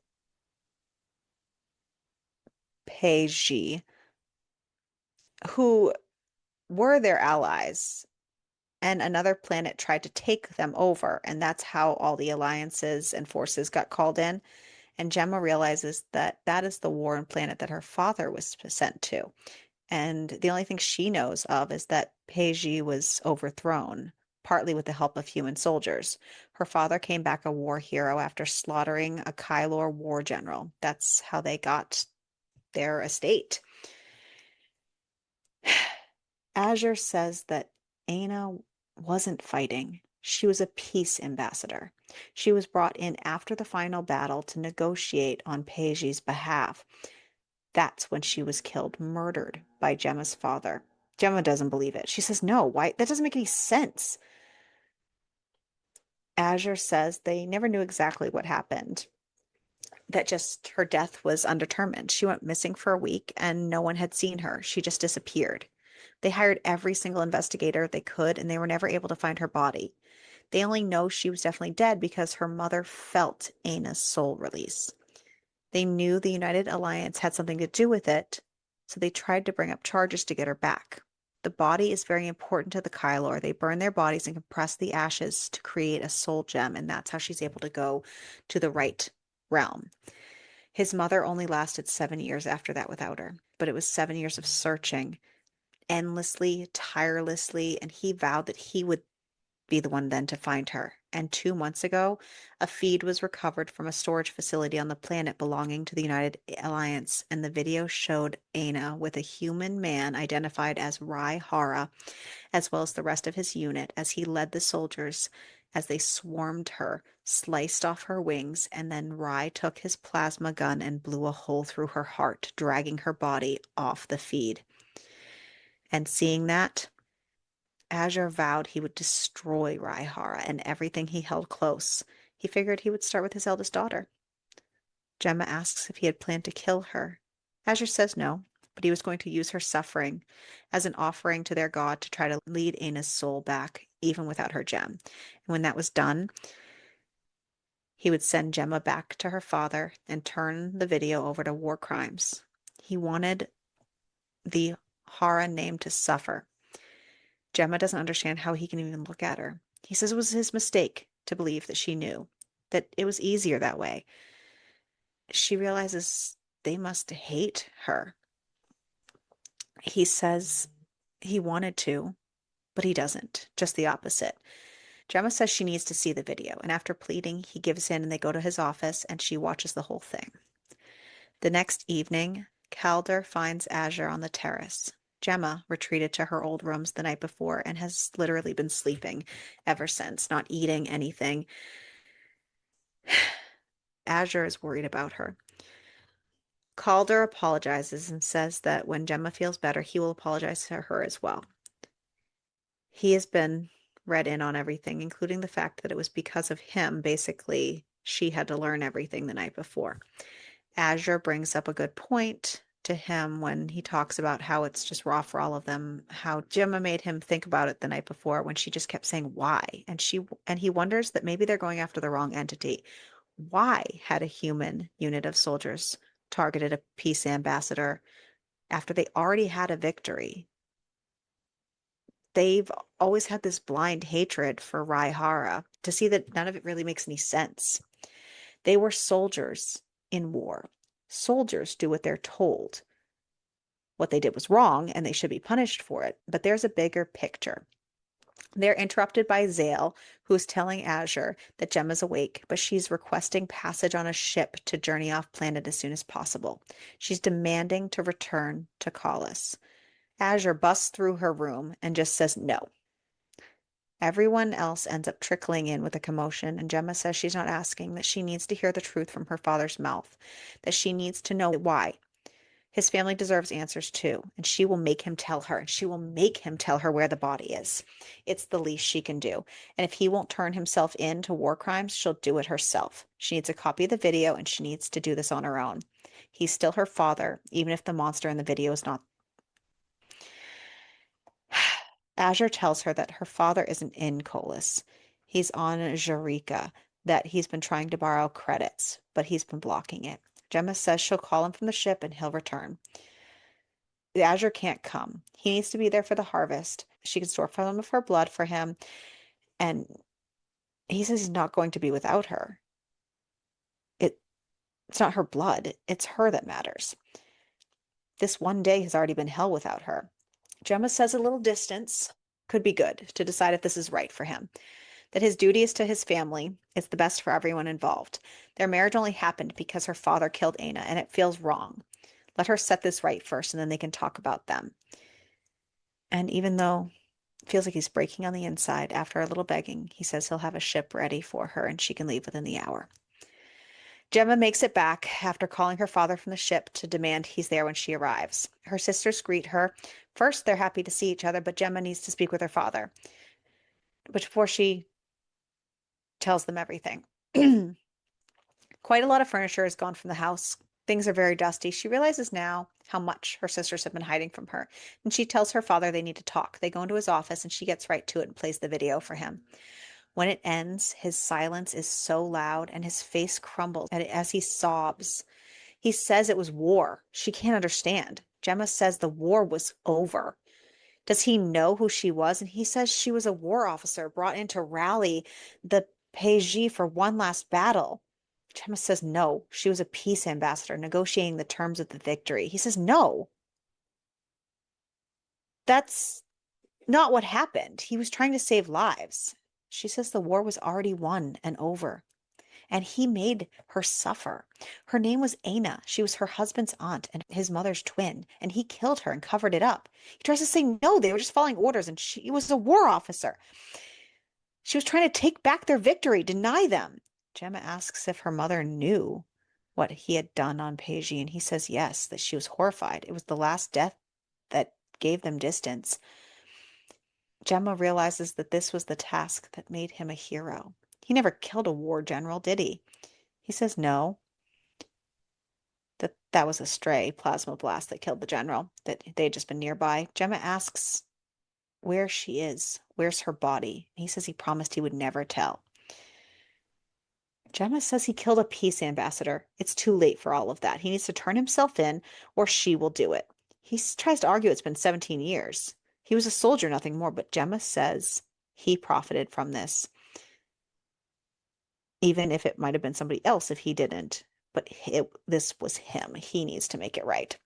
S2: Peiji, who were their allies, and another planet tried to take them over, and that's how all the alliances and forces got called in. And Gemma realizes that that is the war and planet that her father was sent to. And the only thing she knows of is that Peiji was overthrown, partly with the help of human soldiers. Her father came back a war hero after slaughtering a Kylor war general. That's how they got their estate. Azure says that Aina wasn't fighting. She was a peace ambassador. She was brought in after the final battle to negotiate on Peiji's behalf. That's when she was killed, murdered by Gemma's father. Gemma doesn't believe it. She says, no, why? That doesn't make any sense. Azure says they never knew exactly what happened, that just her death was undetermined. She went missing for a week and no one had seen her. She just disappeared. They hired every single investigator they could and they were never able to find her body. They only know she was definitely dead because her mother felt Aina's soul release. They knew the United Alliance had something to do with it, so they tried to bring up charges to get her back. The body is very important to the Kylor. They burn their bodies and compress the ashes to create a soul gem, and that's how she's able to go to the right realm. His mother only lasted 7 years after that without her, but it was 7 years of searching endlessly, tirelessly, and he vowed that he would be the one then to find her. And 2 months ago, a feed was recovered from a storage facility on the planet belonging to the United Alliance, and the video showed Aina with a human man identified as Rai Hara, as well as the rest of his unit, as he led the soldiers as they swarmed her, sliced off her wings, and then Rai took his plasma gun and blew a hole through her heart, dragging her body off the feed. And seeing that, Azure vowed he would destroy Raihara and everything he held close. He figured he would start with his eldest daughter. Gemma asks if he had planned to kill her. Azure says no, but he was going to use her suffering as an offering to their god to try to lead Aina's soul back, even without her gem. And when that was done, he would send Gemma back to her father and turn the video over to war crimes. He wanted the Hara name to suffer. Gemma doesn't understand how he can even look at her. He says it was his mistake to believe that she knew, that it was easier that way. She realizes they must hate her. He says he wanted to, but he doesn't, just the opposite. Gemma says she needs to see the video, and after pleading, he gives in and they go to his office and she watches the whole thing. The next evening, Calder finds Azure on the terrace. Gemma retreated to her old rooms the night before and has literally been sleeping ever since, not eating anything. Azure is worried about her. Calder apologizes and says that when Gemma feels better, he will apologize to her as well. He has been read in on everything, including the fact that it was because of him, basically, she had to learn everything the night before. Azure brings up a good point to him when he talks about how it's just raw for all of them, how Gemma made him think about it the night before when she just kept saying why. And he wonders that maybe they're going after the wrong entity. Why had a human unit of soldiers targeted a peace ambassador after they already had a victory. They've always had this blind hatred for Raihara to see that none of it really makes any sense. They were soldiers in war. Soldiers do what they're told. What they did was wrong and they should be punished for it. But there's a bigger picture. They're interrupted by Zale, who's telling Azure that Gemma's awake, but she's requesting passage on a ship to journey off planet as soon as possible. She's demanding to return to Collis. Azure busts through her room and just says no. Everyone else ends up trickling in with a commotion, and Gemma says she's not asking, that she needs to hear the truth from her father's mouth, that she needs to know why. His family deserves answers too, and she will make him tell her, and she will make him tell her where the body is. It's the least she can do. And if he won't turn himself in to war crimes, she'll do it herself. She needs a copy of the video, and she needs to do this on her own. He's still her father, even if the monster in the video is not. Azure tells her that her father isn't in Colas. He's on Jarika, that he's been trying to borrow credits, but he's been blocking it. Gemma says she'll call him from the ship and he'll return. The Azure can't come. He needs to be there for the harvest. She can store some of her blood for him, and he says he's not going to be without her. It's not her blood, it's her that matters. This one day has already been hell without her. Gemma says a little distance could be good to decide if this is right for him. That his duty is to his family. It's the best for everyone involved. Their marriage only happened because her father killed Aina, and it feels wrong. Let her set this right first, and then they can talk about them. And even though it feels like he's breaking on the inside, after a little begging, he says he'll have a ship ready for her and she can leave within the hour. Gemma makes it back after calling her father from the ship to demand he's there when she arrives. Her sisters greet her. First, they're happy to see each other, but Gemma needs to speak with her father. But before she tells them everything. Quite a lot of furniture has gone from the house. Things are very dusty. She realizes now how much her sisters have been hiding from her. And she tells her father they need to talk. They go into his office and she gets right to it and plays the video for him. When it ends, his silence is so loud and his face crumbles as he sobs. He says it was war. She can't understand. Gemma says the war was over. Does he know who she was? And he says she was a war officer brought in to rally the Peji for one last battle. Gemma says no. She was a peace ambassador negotiating the terms of the victory. He says no. That's not what happened. He was trying to save lives. She says the war was already won and over. And he made her suffer. Her name was Aina. She was her husband's aunt and his mother's twin, and he killed her and covered it up. He tries to say no, they were just following orders, and she was a war officer. She was trying to take back their victory, deny them. Gemma asks if her mother knew what he had done on Peji, and he says yes, that she was horrified. It was the last death that gave them distance. Gemma realizes that this was the task that made him a hero. He never killed a war general, did he? He says no. That was a stray plasma blast that killed the general, that they'd just been nearby. Gemma asks where she is. Where's her body? He says he promised he would never tell. Gemma says he killed a peace ambassador. It's too late for all of that. He needs to turn himself in or she will do it. He tries to argue it's been 17 years. He was a soldier, nothing more, but Gemma says he profited from this. Even if it might have been somebody else if he didn't. But this was him. He needs to make it right.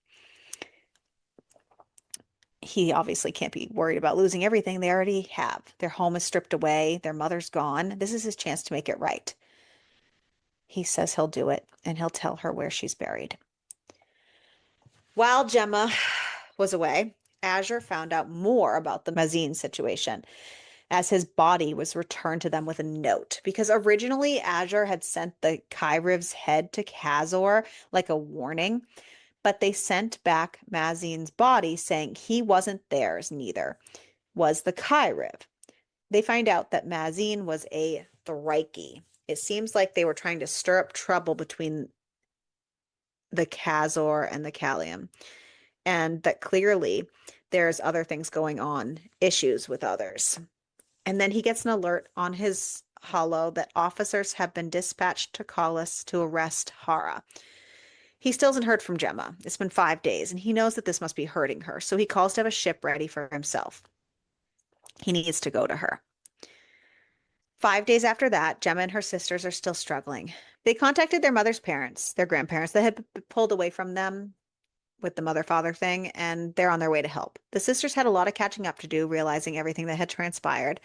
S2: He obviously can't be worried about losing everything they already have. Their home is stripped away. Their mother's gone. This is his chance to make it right. He says he'll do it, and he'll tell her where she's buried. While Gemma was away, Azure found out more about the Mazin situation as his body was returned to them with a note. Because originally Azure had sent the Kyriv's head to Kazor like a warning, but they sent back Mazin's body saying he wasn't theirs, neither was the Kyriv. They find out that Mazin was a Thrike. It seems like they were trying to stir up trouble between the Kazor and the Kalium, and that clearly there's other things going on, issues with others. And then he gets an alert on his holo that officers have been dispatched to Collis to arrest Hara. He still hasn't heard from Gemma. It's been 5 days, and he knows that this must be hurting her, so he calls to have a ship ready for himself. He needs to go to her. 5 days after that, Gemma and her sisters are still struggling. They contacted their mother's parents, their grandparents that had pulled away from them with the mother-father thing, and they're on their way to help. The sisters had a lot of catching up to do, realizing everything that had transpired.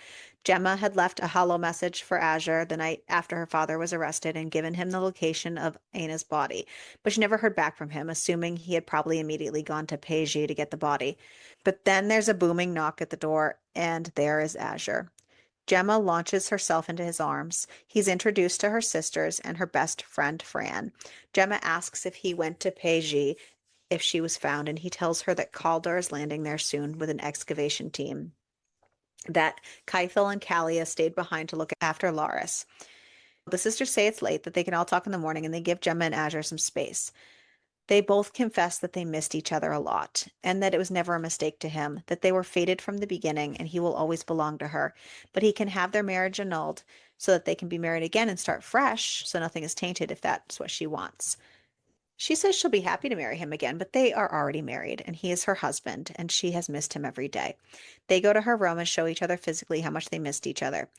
S2: Gemma had left a hollow message for Azure the night after her father was arrested and given him the location of Aina's body, but she never heard back from him, assuming he had probably immediately gone to Peji to get the body. But then there's a booming knock at the door, and there is Azure. Gemma launches herself into his arms. He's introduced to her sisters and her best friend, Fran. Gemma asks if he went to Peji if she was found, and he tells her that Kaldor is landing there soon with an excavation team. That Keithel and Kalia stayed behind to look after Laris. The sisters say it's late, that they can all talk in the morning, and they give Gemma and Azure some space. They both confess that they missed each other a lot, and that it was never a mistake to him, that they were fated from the beginning, and he will always belong to her. But he can have their marriage annulled so that they can be married again and start fresh, so nothing is tainted if that's what she wants. She says she'll be happy to marry him again, but they are already married, and he is her husband, and she has missed him every day. They go to her room and show each other physically how much they missed each other.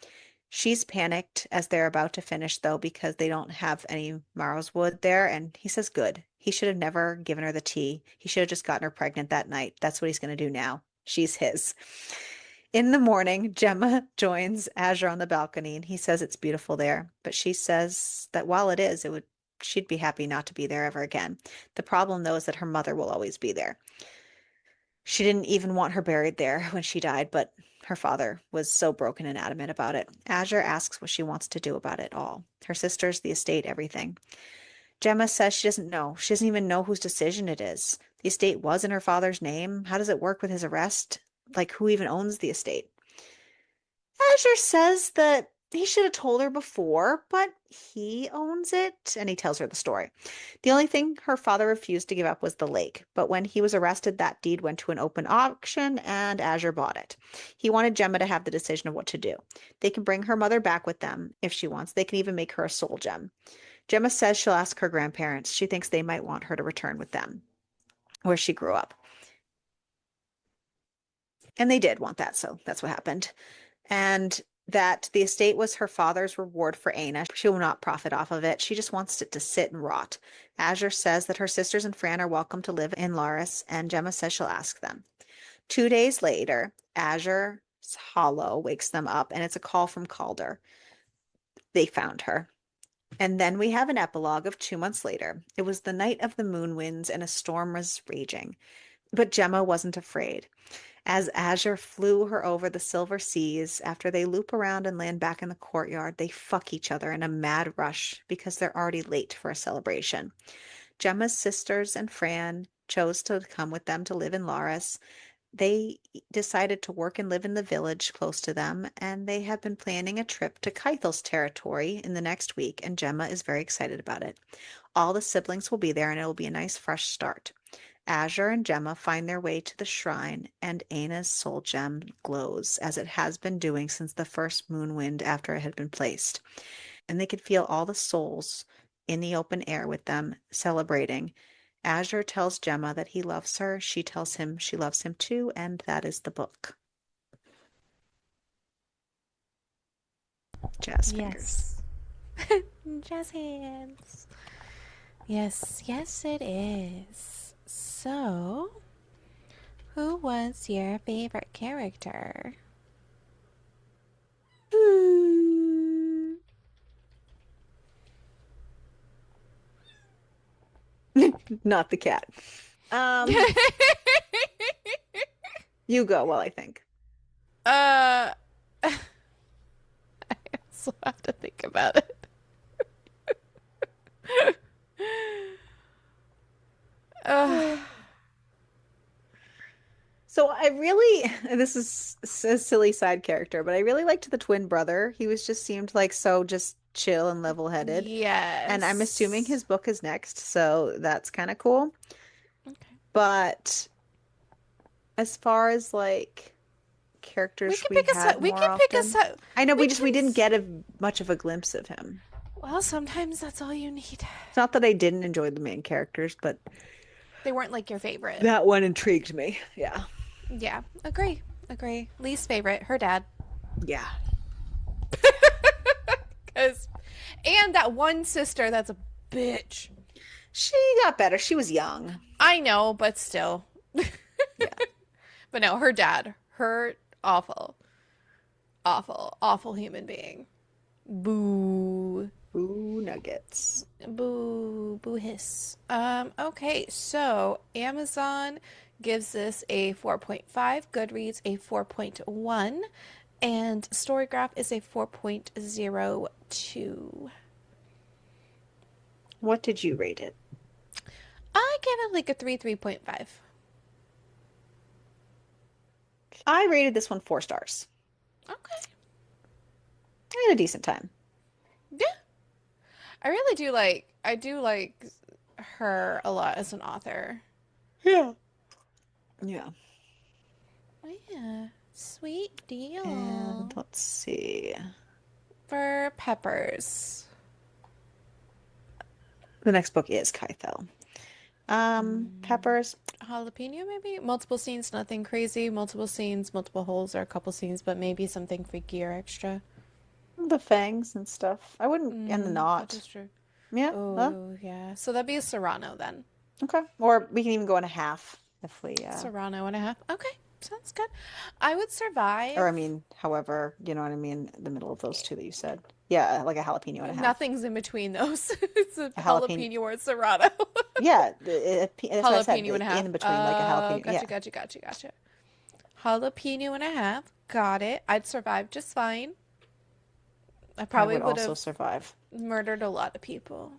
S2: She's panicked as they're about to finish, though, because they don't have any Marrow's wood there, and he says good. He should have never given her the tea. He should have just gotten her pregnant that night. That's what he's going to do now. She's his. In the morning, Gemma joins Azure on the balcony, and he says it's beautiful there. But she says that while it is, she'd be happy not to be there ever again. The problem, though, is that her mother will always be there. She didn't even want her buried there when she died, but her father was so broken and adamant about it. Azure asks what she wants to do about it all. Her sisters, the estate, everything. Gemma says she doesn't know. She doesn't even know whose decision it is. The estate was in her father's name. How does it work with his arrest? Like, who even owns the estate? Azure says that he should have told her before, but he owns it, and he tells her the story. The only thing her father refused to give up was the lake, but when he was arrested, that deed went to an open auction, and Azure bought it. He wanted Gemma to have the decision of what to do. They can bring her mother back with them if she wants. They can even make her a soul gem. Gemma says she'll ask her grandparents. She thinks they might want her to return with them, where she grew up. And they did want that, so that's what happened. And that the estate was her father's reward for Aina. She will not profit off of it. She just wants it to sit and rot. Azure says that her sisters and Fran are welcome to live in Laris, and Gemma says she'll ask them. 2 days later, Azure's hollow wakes them up, and it's a call from Calder. They found her. And then we have an epilogue of 2 months later. It was the night of the moon winds, and a storm was raging. But Gemma wasn't afraid. As Azure flew her over the silver seas, after they loop around and land back in the courtyard, they fuck each other in a mad rush because they're already late for a celebration. Gemma's sisters and Fran chose to come with them to live in Laris. They decided to work and live in the village close to them, and they have been planning a trip to Keithel's territory in the next week, and Gemma is very excited about it. All the siblings will be there, and it will be a nice fresh start. Azure and Gemma find their way to the shrine, and Aina's soul gem glows, as it has been doing since the first moon wind after it had been placed. And they could feel all the souls in the open air with them, celebrating. Azure tells Gemma that he loves her. She tells him she loves him too, and that is the book. Jazz fingers.
S1: Yes. Jazz hands. Yes, yes, it is. So, who was your favorite character?
S2: Not the cat. You go while I think.
S1: I also have to think about it. uh,
S2: So I really, and this is a silly side character, but I really liked the twin brother. He was just seemed like so just chill and level-headed. And I'm assuming his
S1: yes.
S2: book is next, so that's kind of cool.
S1: Okay.
S2: But as far as like
S1: We
S2: characters
S1: can
S2: we
S1: pick a
S2: had
S1: we
S2: more
S1: can pick a
S2: often, I know
S1: we
S2: we
S1: can
S2: didn't get much of a glimpse of him.
S1: Well, sometimes that's all you need.
S2: It's not that I didn't enjoy the main characters, but
S1: They weren't like your favorite.
S2: that one intrigued me. Yeah.
S1: Yeah, agree. Agree. Least favorite, her dad.
S2: Yeah.
S1: 'Cause and that one sister that's a bitch.
S2: She got better. She was young.
S1: I know, but still.
S2: Yeah.
S1: But no, her dad. Her awful. Awful. Awful human being. Boo.
S2: Ooh, nuggets.
S1: Boo. Boo hiss. Okay, so Amazon gives this a 4.5, Goodreads a 4.1, and Storygraph is a 4.02.
S2: What did you rate it?
S1: I give it like a 3.5.
S2: I rated this one 4 stars.
S1: Okay.
S2: I had a decent time.
S1: Yeah. I do like her a lot as an author.
S2: Yeah. Yeah.
S1: Oh yeah. Sweet
S2: And
S1: deal.
S2: let's see.
S1: For Peppers.
S2: The next book is Kythel. Peppers.
S1: Jalapeno maybe? Multiple scenes, nothing crazy. Multiple scenes, multiple holes, or a couple scenes, but maybe something freaky or extra.
S2: The fangs and stuff. I wouldn't, and the
S1: That
S2: knot.
S1: is true.
S2: Yeah.
S1: Oh yeah. So that'd be a Serrano then.
S2: Okay. Or we can even go in a half if we,
S1: Serrano and a half. Okay. Sounds good. I would
S2: or
S1: survive.
S2: I mean, however, you know what I mean, the middle of those two that you said. Yeah, like a jalapeno and a half.
S1: Nothing's in between those. It's a
S2: A jalapeno.
S1: jalapeno or a Serrano.
S2: Yeah, that's what I said.
S1: Jalapeno and a half.
S2: In between, like a jalapeno. Yeah,
S1: Gotcha. Jalapeno and a half. Got it. I'd survive just fine. I
S2: I
S1: probably
S2: would
S1: would
S2: also
S1: have
S2: survive.
S1: murdered a lot of people.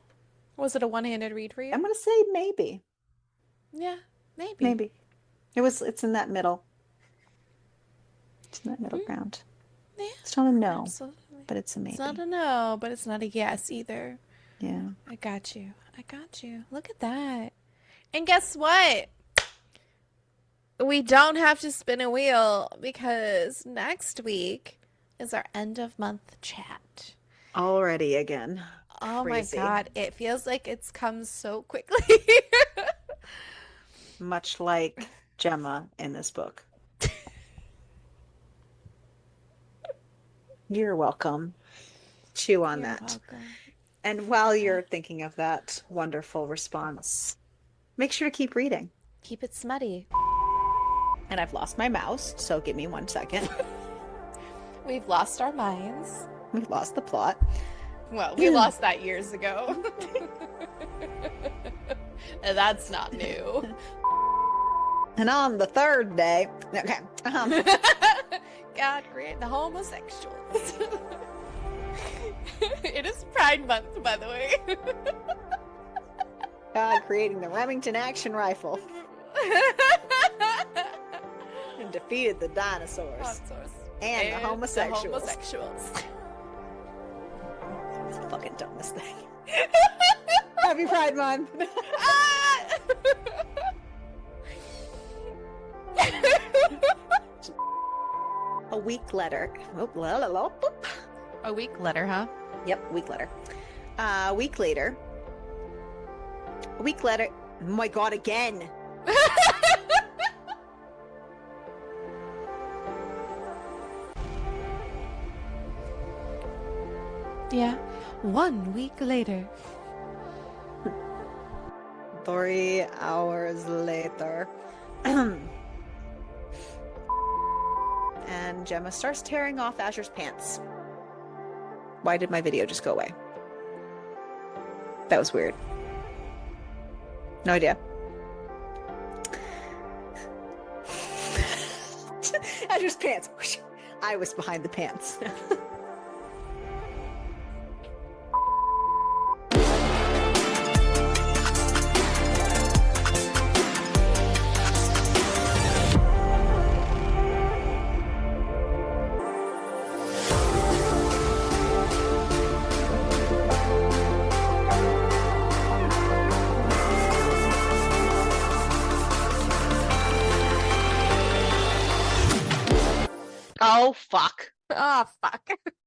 S1: Was it a one-handed read for
S2: I'm
S1: you?
S2: gonna say maybe,
S1: Yeah, maybe.
S2: maybe. It's in that middle. It's in that middle
S1: Mm,
S2: ground.
S1: yeah,
S2: It's not a no,
S1: absolutely.
S2: but it's a
S1: It's not
S2: maybe.
S1: a no, but it's not a yes either.
S2: Yeah.
S1: I got you. I got you. Look at that. And guess what? We don't have to spin a wheel because next week is our end of month chat.
S2: Already again.
S1: Oh my
S2: Crazy.
S1: God, it feels like it's come so quickly.
S2: Much like Gemma in this book. You're welcome. Chew on
S1: You're
S2: that.
S1: welcome.
S2: And while you're thinking of that wonderful response, make sure to keep reading.
S1: Keep it smutty.
S2: And I've lost my mouse, so give me 1 second.
S1: We've lost our minds.
S2: We've lost the plot.
S1: Well, we lost that years ago. And that's not new.
S2: And on the third day, okay.
S1: God create the homosexuals. It is Pride Month, by the way.
S2: God creating the Remington action rifle and defeated the dinosaurs and the homosexuals.
S1: The homosexuals.
S2: It's the fucking dumbest thing. Happy Pride Month. A week later. Oh, la, la, la, boop.
S1: A week later, huh?
S2: Yep, week later. A week later. A week later. Oh my God, again.
S1: Yeah. 1 week later.
S2: 3 hours later. And Gemma starts tearing off Azure's pants. Why did my video just go away? That was weird. No idea. Azure's pants. I was behind the pants. Oh, fuck.
S1: Oh, fuck.